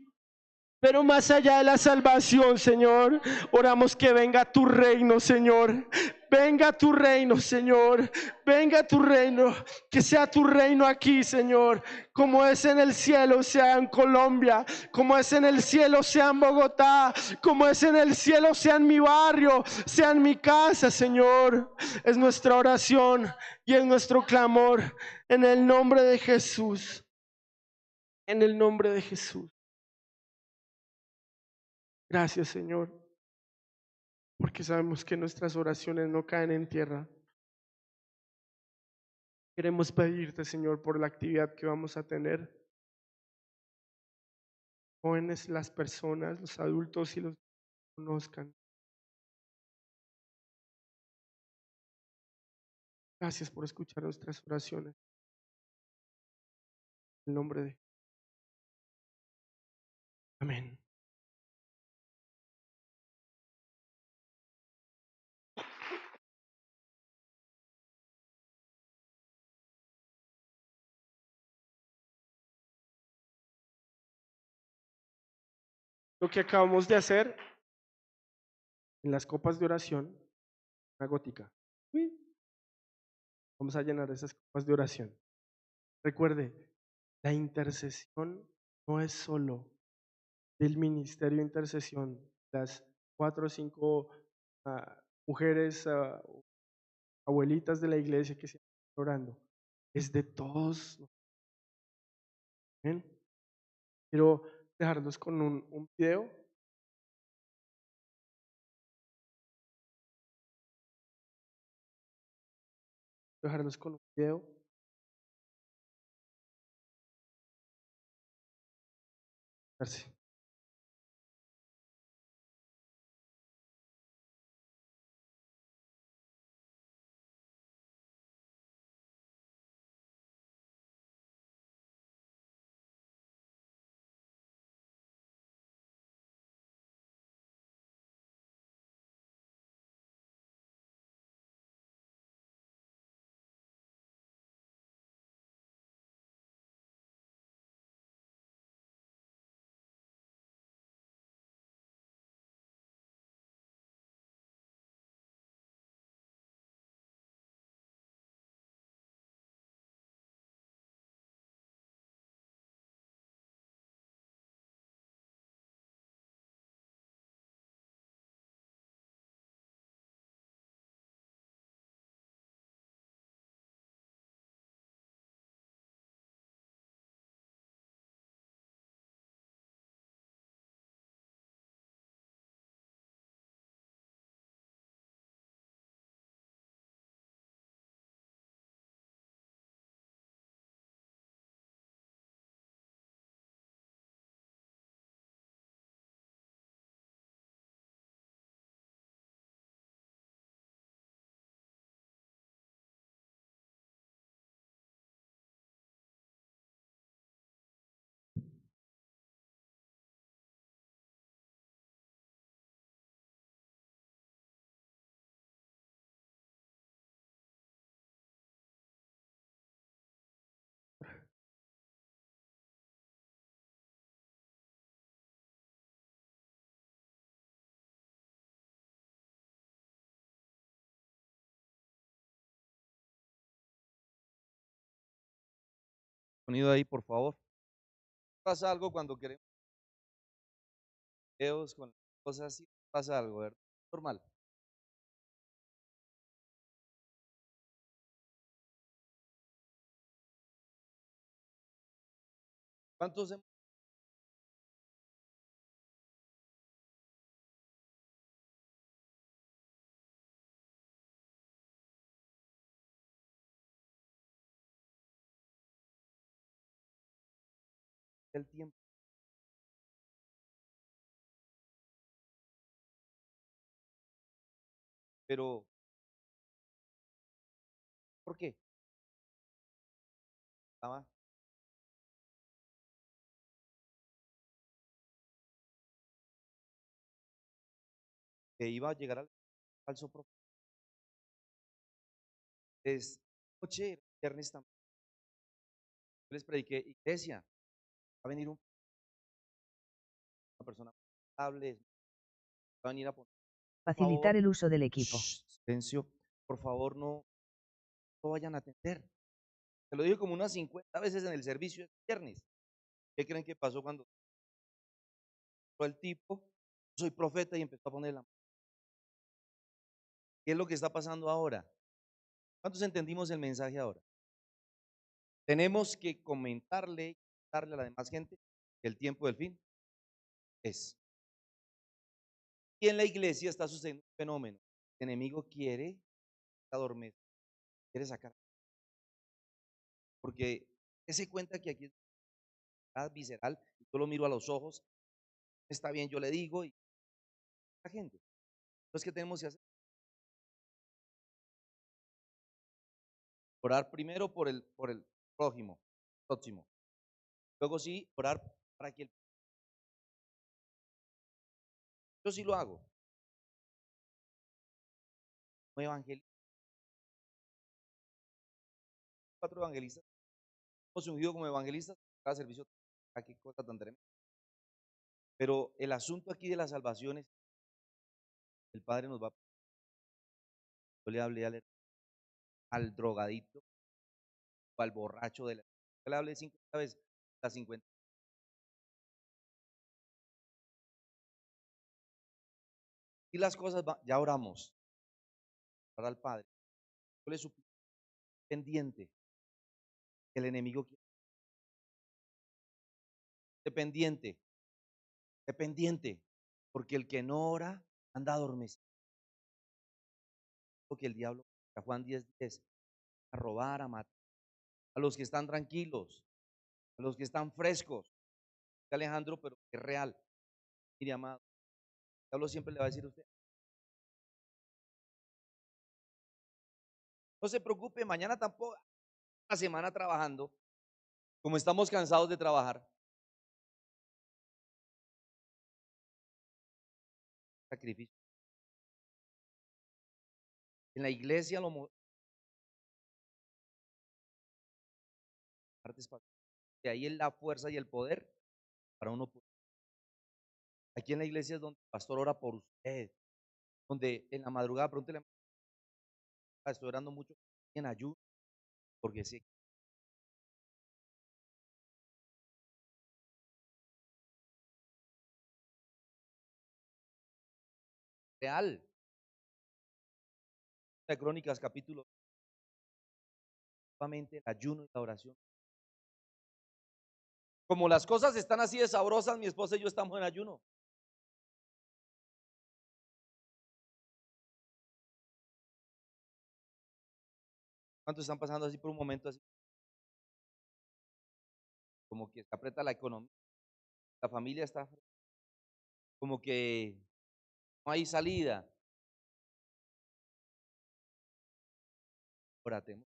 Pero más allá de la salvación, Señor, oramos que venga tu reino, Señor. Venga tu reino, Señor. Venga tu reino. Que sea tu reino aquí, Señor. Como es en el cielo, sea en Colombia. Como es en el cielo, sea en Bogotá. Como es en el cielo, sea en mi barrio, sea en mi casa, Señor. Es nuestra oración y es nuestro clamor. En el nombre de Jesús. En el nombre de Jesús. Gracias, Señor, porque sabemos que nuestras oraciones no caen en tierra. Queremos pedirte, Señor, por la actividad que vamos a tener. Jóvenes, las personas, los adultos y los que conozcan. Gracias por escuchar nuestras oraciones. En el nombre de Amén. Lo que acabamos de hacer en las copas de oración, una gótica. Vamos a llenar esas copas de oración. Recuerde, la intercesión no es solo del ministerio de intercesión, las 4 o 5 mujeres, abuelitas de la iglesia que se están orando, es de todos. ¿Ven? Quiero dejarlos con un video. Dejarlos con un video. Gracias. Sonido ahí, por favor. Pasa algo cuando queremos videos con cosas así, pasa algo, ¿verdad? Normal. ¿Cuántos hemos el tiempo? Pero, ¿por qué? Ama, que iba a llegar al falso profeta. Es noche, viernes también. Yo les prediqué, iglesia, va a venir una persona estable, va a venir a poner, por Facilitar favor, el uso del equipo. silencio, por favor, no vayan a atender. Se lo digo como unas 50 veces en el servicio de viernes. ¿Qué creen que pasó cuando entró el tipo? Soy profeta y empezó a poner la mano. ¿Qué es lo que está pasando ahora? ¿Cuántos entendimos el mensaje ahora? Tenemos que comentarle, darle a la demás gente que el tiempo del fin es. Y en la iglesia está sucediendo un fenómeno. El enemigo quiere adormecer, quiere sacar. Porque se cuenta que aquí es visceral, y yo lo miro a los ojos, está bien, yo le digo, y la gente. Entonces, ¿qué tenemos que hacer? Orar primero por el prójimo, próximo. Luego sí, orar para que yo sí lo hago. Como evangelista, 4 evangelistas, hemos ungido como evangelistas cada servicio. ¿A qué cosa tan tremenda? Pero el asunto aquí de la salvación es, el Padre nos va, yo le hablé al drogadicto o al borracho de la, yo le hablé 50 veces, las 50. Y las cosas, ya oramos para el Padre. Yo le suplico pendiente que el enemigo quiere, dependiente, dependiente, porque el que no ora anda adormecido. Porque el diablo, a Juan 10:10, a robar, a matar, a los que están tranquilos, a los que están frescos. Alejandro, pero es real. Mire, amado, el diablo siempre le va a decir a usted, no se preocupe, mañana tampoco, la semana trabajando, como estamos cansados de trabajar. Sacrificio. En la iglesia lo de ahí es la fuerza y el poder para uno. Aquí en la iglesia es donde el pastor ora por usted, donde en la madrugada, pregúntele, estoy orando mucho en ayuno, porque sí, real. De Crónicas, capítulo, nuevamente el ayuno y la oración. Como las cosas están así de sabrosas, mi esposa y yo estamos en ayuno. ¿Cuántos están pasando así por un momento así? Como que se aprieta la economía, la familia está, como que no hay salida. Orate.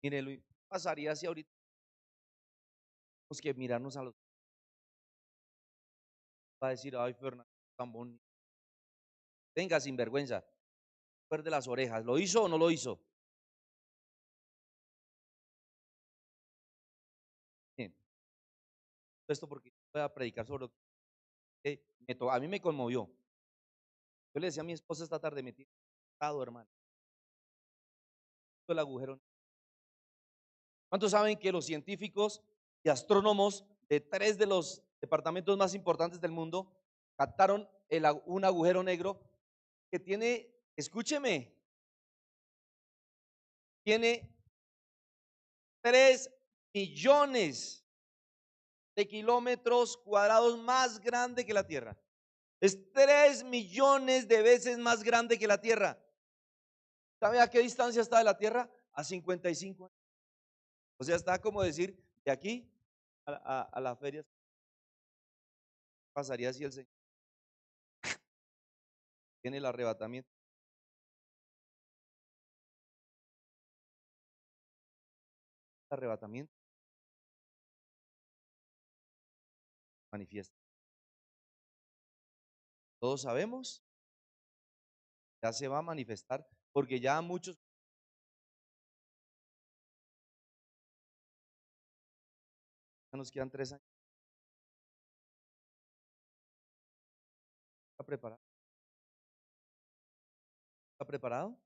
Mire, Luis, pasaría si ahorita tenemos que mirarnos a los, va a decir, ay, Fernando, tan bonito. Venga, sinvergüenza, de las orejas, ¿lo hizo o no lo hizo? Bien, esto porque voy a predicar sobre lo que a mí me conmovió. Yo le decía a mi esposa esta tarde, metí hermano, el agujero. ¿Cuántos saben que los científicos y astrónomos de 3 de los departamentos más importantes del mundo captaron un agujero negro que tiene, escúcheme, tiene 3 millones de kilómetros cuadrados más grande que la Tierra? Es 3 millones de veces más grande que la Tierra. ¿Sabe a qué distancia está de la Tierra? A 55 años. O sea, está como decir, de aquí a la feria pasaría así el Señor. Tiene el arrebatamiento. Arrebatamiento. manifiesta. Todos sabemos, ya se va a manifestar, porque ya muchos ya nos quedan 3 años. ¿Está preparado? ¿Está preparado?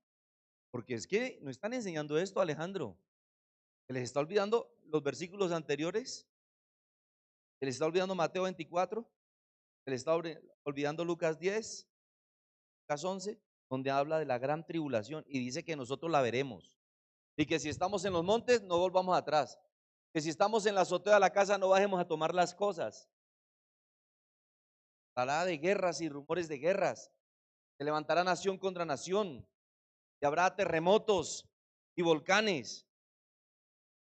Porque es que no están enseñando esto, Alejandro. Se les está olvidando los versículos anteriores. Se les está olvidando Mateo 24. Se les está olvidando Lucas 10, Lucas 11, donde habla de la gran tribulación y dice que nosotros la veremos. Y que si estamos en los montes, no volvamos atrás. Que si estamos en la azotea de la casa, no bajemos a tomar las cosas. Hablará de guerras y rumores de guerras. Se levantará nación contra nación. Y habrá terremotos y volcanes.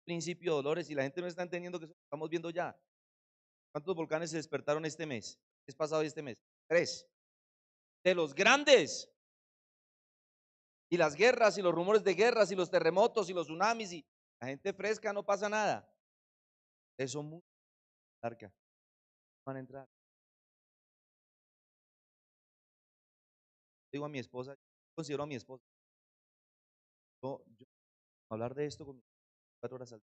Principio de dolores. Y la gente no está entendiendo que eso lo estamos viendo ya. ¿Cuántos volcanes se despertaron este mes? ¿Es pasado y este mes? 3. De los grandes. Y las guerras y los rumores de guerras y los terremotos y los tsunamis y la gente fresca, no pasa nada. Eso muy larga. Van a entrar. Digo a mi esposa, considero a mi esposa. Yo hablar de esto con 4 horas al día.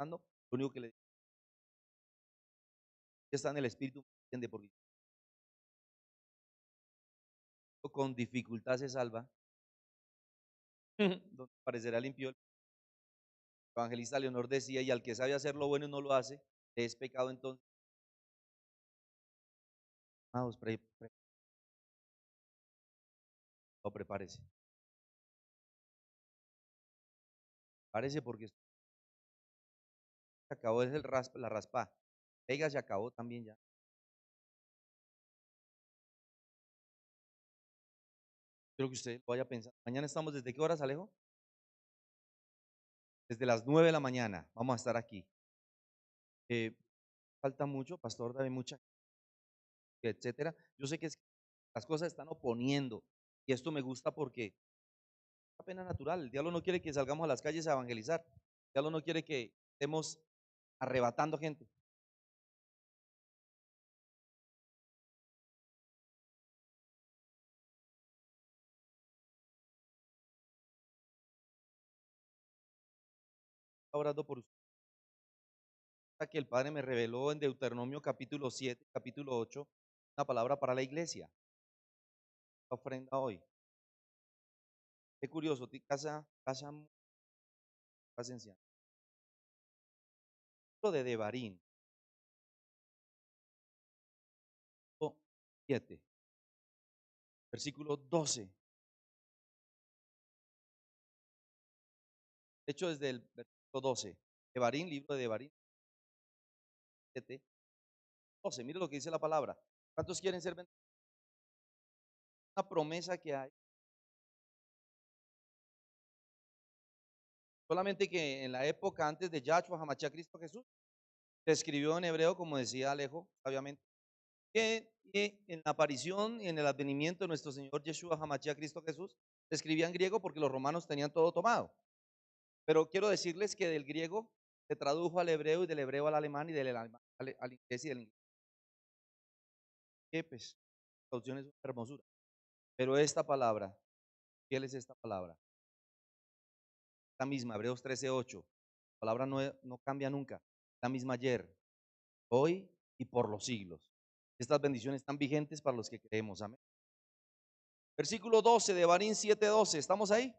Lo único que le digo, está en el espíritu, entiende, porque con dificultad se salva. Donde parecerá limpio. El evangelista Leonor decía, y al que sabe hacer lo bueno y no lo hace, es pecado entonces. Amados, prepárese. Prepárese porque se acabó, es la raspa. Pega, se acabó también ya. Quiero que usted lo vaya a pensar. Mañana estamos, ¿desde qué horas, Alejo? Desde las 9 de la mañana. Vamos a estar aquí. Falta mucho, pastor, dame mucha, etcétera. Yo sé que las cosas están oponiendo y esto me gusta porque es una pena natural. El diablo no quiere que salgamos a las calles a evangelizar. El diablo no quiere que estemos arrebatando gente. Orando por usted. Que el Padre me reveló en Deuteronomio capítulo 7, capítulo 8, una palabra para la iglesia. La ofrenda hoy. Qué curioso, casa esencial. De Devarim 7, versículo 12. De hecho, desde el versículo 12. Devarim, libro de Devarim 7, 12. Mire lo que dice la palabra. ¿Cuántos quieren ser bendecidos? Una promesa que hay. Solamente que en la época antes de Yahshua HaMashiach Cristo Jesús, se escribió en hebreo, como decía Alejo, sabiamente, que en la aparición y en el advenimiento de nuestro Señor Yeshua HaMashiach Cristo Jesús, se escribía en griego porque los romanos tenían todo tomado. Pero quiero decirles que del griego se tradujo al hebreo y del hebreo al alemán y del alemán al inglés y del inglés. Que pues, traducción es una hermosura. Pero esta palabra, ¿qué es esta palabra? La misma, Hebreos 13:8. La palabra no cambia nunca. La misma ayer, hoy y por los siglos. Estas bendiciones están vigentes para los que creemos. Amén. Versículo 12 de Devarim 7:12. ¿Estamos ahí?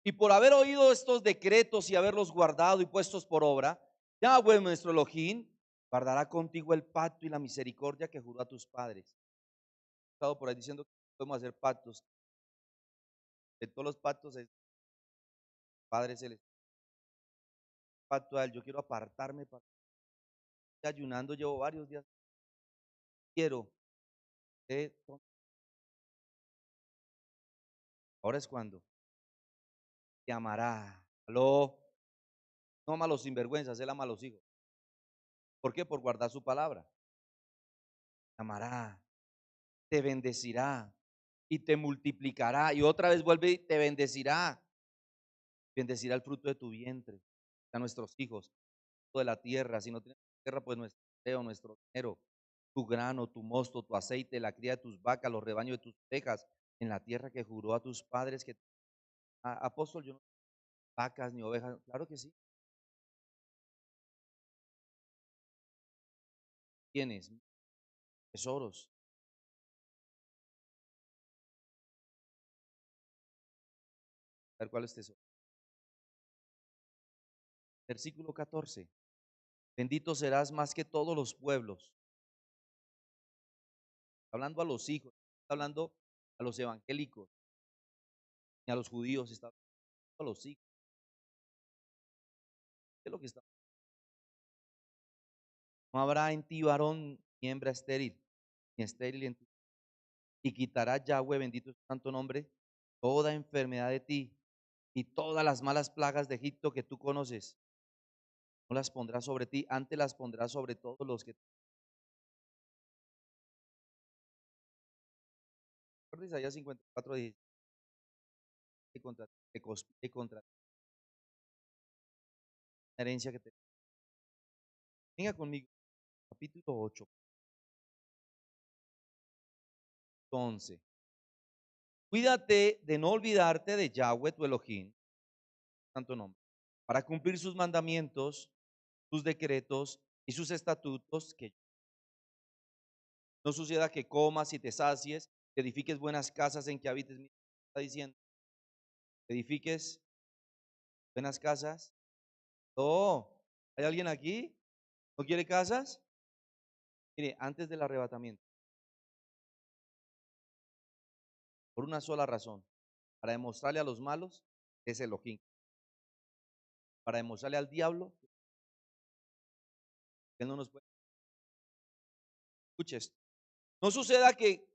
Y por haber oído estos decretos y haberlos guardado y puestos por obra, Yahweh nuestro Elohim guardará contigo el pacto y la misericordia que juró a tus padres. He estado por ahí diciendo que podemos hacer pactos. De todos los pactos es Padre Celestial. Pacto a él. Yo quiero apartarme para ayunando, llevo varios días. Quiero. Ahora es cuando te amará. Aló. No ama a los sinvergüenzas, él ama a los hijos. ¿Por qué? Por guardar su palabra. Te amará, te bendecirá y te multiplicará. Y otra vez vuelve y te bendecirá. Bendecirá el fruto de tu vientre, a nuestros hijos, de la tierra. Si no tienes tierra, pues nuestro dinero. tu grano, tu mosto, tu aceite, la cría de tus vacas, los rebaños de tus ovejas, en la tierra que juró a tus padres que apóstol, yo no vacas ni ovejas, claro que sí. Tienes tesoros. A ver cuál es tesoro. Versículo 14. Bendito serás más que todos los pueblos. Hablando a los hijos, está hablando a los evangélicos, ni a los judíos, está hablando a los hijos. ¿Qué es lo que está? No habrá en ti varón ni hembra estéril, ni estéril en ti. Y quitará Yahweh, bendito es su santo nombre, toda enfermedad de ti y todas las malas plagas de Egipto que tú conoces. No las pondrá sobre ti, antes las pondrá sobre todos los que. ¿Recuerdas Isaías 54, 16? Que contra, que conspire contra la herencia que te. Venga conmigo, capítulo 8, 11. Cuídate de no olvidarte de Yahweh tu Elohim, santo nombre, para cumplir sus mandamientos, sus decretos y sus estatutos, que no suceda que comas y te sacies, que edifiques buenas casas en que habites. Mira, está diciendo, edifiques buenas casas. Oh, ¿hay alguien aquí? ¿No quiere casas? Mire, antes del arrebatamiento, por una sola razón, para demostrarle a los malos que es Elohim, para demostrarle al diablo que él no nos puede. Escuche esto. No suceda que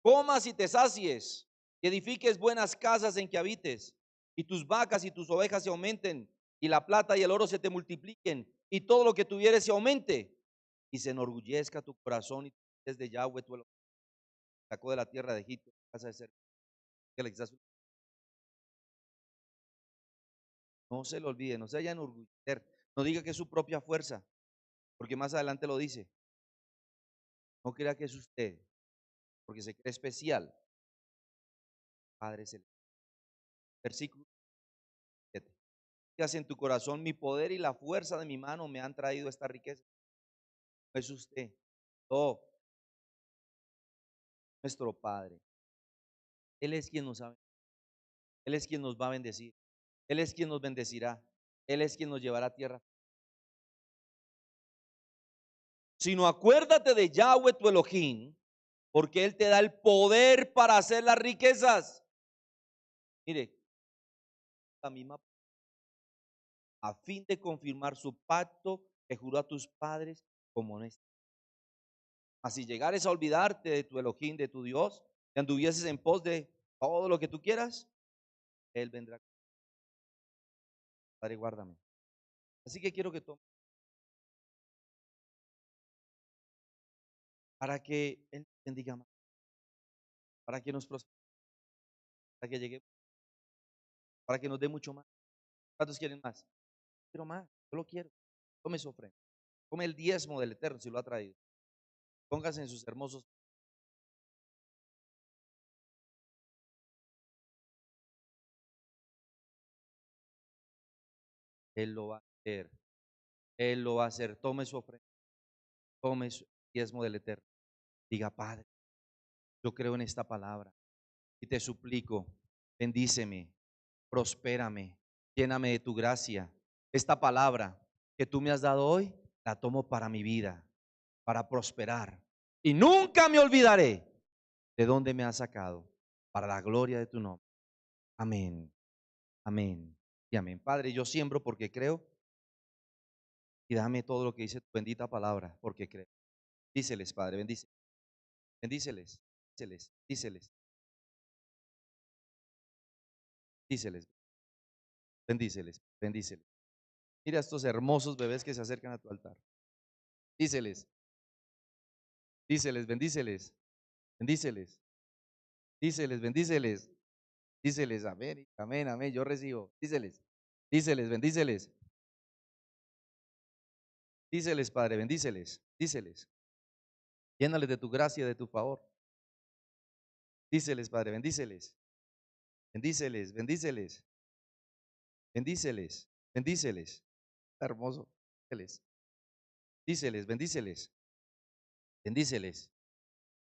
comas y te sacies, y edifiques buenas casas en que habites, y tus vacas y tus ovejas se aumenten, y la plata y el oro se te multipliquen, y todo lo que tuvieres se aumente, y se enorgullezca tu corazón y desde Yahweh tu Elohim sacó de la tierra de Egipto, casa de ser. No se lo olvide, no se vaya a enorgullecer, no diga que es su propia fuerza, porque más adelante lo dice. No crea que es usted, porque se cree especial. Padre celestial. Versículo 7. Digas en tu corazón, mi poder y la fuerza de mi mano me han traído esta riqueza. No es usted. Oh, nuestro Padre. Él es quien nos sabe. Él es quien nos va a bendecir. Él es quien nos bendecirá. Él es quien nos llevará a tierra. Sino acuérdate de Yahweh tu Elohim, porque Él te da el poder para hacer las riquezas. Mire, la misma, a fin de confirmar su pacto que juró a tus padres como honesto. Así llegares a olvidarte de tu Elohim, de tu Dios, que anduvieses en pos de todo lo que tú quieras, Él vendrá. Padre, guárdame. Así que quiero que tome para que Él bendiga más, para que nos prospere, para que llegue, para que nos dé mucho más. ¿Cuántos quieren más? Quiero más, yo lo quiero. Tome su ofrenda, tome el diezmo del Eterno si lo ha traído. Póngase en sus hermosos. Él lo va a hacer. Él lo va a hacer. Tome su ofrenda, tome su diezmo del Eterno. Diga, Padre, yo creo en esta palabra y te suplico, bendíceme, prospérame, lléname de tu gracia. Esta palabra que tú me has dado hoy, la tomo para mi vida, para prosperar. Y nunca me olvidaré de dónde me has sacado, para la gloria de tu nombre. Amén, amén y amén. Padre, yo siembro porque creo y dame todo lo que dice tu bendita palabra, porque creo. Díceles, Padre, bendíceles, bendíceles, díceles, díceles, díceles, bendíceles, bendíceles. Mira estos hermosos bebés que se acercan a tu altar. Díceles, díceles, bendíceles, bendíceles, díceles, bendíceles, díceles, amén, amén, amén, yo recibo. Díceles, díceles, bendíceles, díceles, Padre, bendíceles, díceles. Llénales de tu gracia y de tu favor. Bendíceles, Padre, bendíceles. Bendíceles, bendíceles. Bendíceles, bendíceles. Está hermoso. Bendíceles, bendíceles, bendíceles. Bendíceles.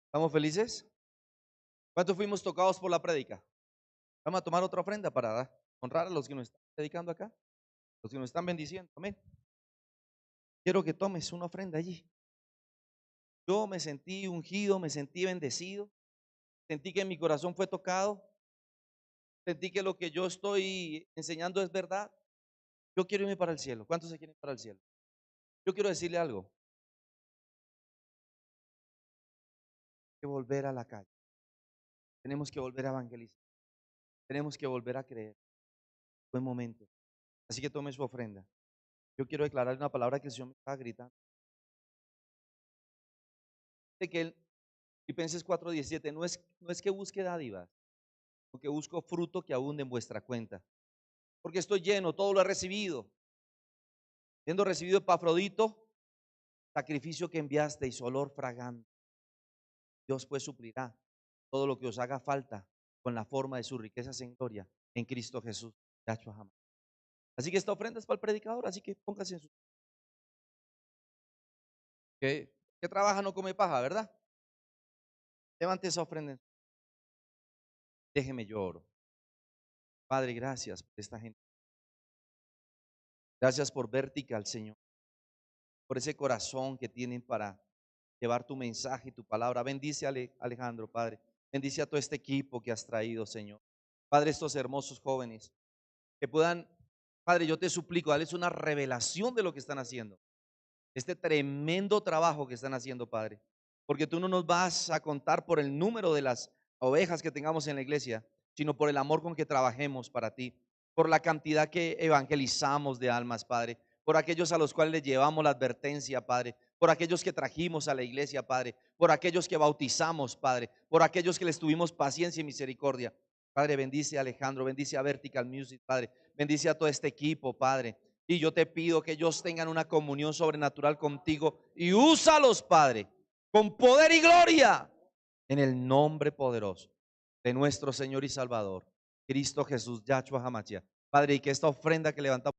¿Estamos felices? ¿Cuántos fuimos tocados por la prédica? Vamos a tomar otra ofrenda para honrar a los que nos están predicando acá, los que nos están bendiciendo. Amén. Quiero que tomes una ofrenda allí. Yo me sentí ungido, me sentí bendecido, sentí que mi corazón fue tocado, sentí que lo que yo estoy enseñando es verdad. Yo quiero irme para el cielo. ¿Cuántos se quieren ir para el cielo? Yo quiero decirle algo. Hay que volver a la calle. Tenemos que volver a evangelizar. Tenemos que volver a creer. Buen momento. Así que tome su ofrenda. Yo quiero declarar una palabra que el Señor me está gritando. De que Filipenses 4:17 no es que busque dádivas, sino que busco fruto que abunde en vuestra cuenta. Porque estoy lleno, todo lo he recibido. Habiendo recibido Epafrodito, sacrificio que enviasteis, olor fragante. Dios pues suplirá todo lo que os haga falta con la forma de sus riquezas en gloria en Cristo Jesús. Yahshua Hamashia. Así que esta ofrenda es para el predicador, así que póngase en su... Que trabaja no come paja, ¿verdad? Levante esa ofrenda. Déjeme yo oro. Padre, gracias por esta gente. Gracias por Vertical, Señor. Por ese corazón que tienen para llevar tu mensaje y tu palabra. Bendice a Alejandro, Padre. Bendice a todo este equipo que has traído, Señor. Padre, estos hermosos jóvenes que puedan, Padre, yo te suplico, darles una revelación de lo que están haciendo. Este tremendo trabajo que están haciendo, Padre. Porque tú no nos vas a contar por el número de las ovejas que tengamos en la iglesia, sino por el amor con que trabajemos para ti, por la cantidad que evangelizamos de almas, Padre, por aquellos a los cuales les llevamos la advertencia, Padre, por aquellos que trajimos a la iglesia, Padre, por aquellos que bautizamos, Padre, por aquellos que les tuvimos paciencia y misericordia. Padre, bendice a Alejandro, bendice a Vertical Music, Padre, bendice a todo este equipo, Padre. Y yo te pido que ellos tengan una comunión sobrenatural contigo y úsalos, Padre, con poder y gloria, en el nombre poderoso de nuestro Señor y Salvador, Cristo Jesús, Yahshua Hamashia. Padre, y que esta ofrenda que levantamos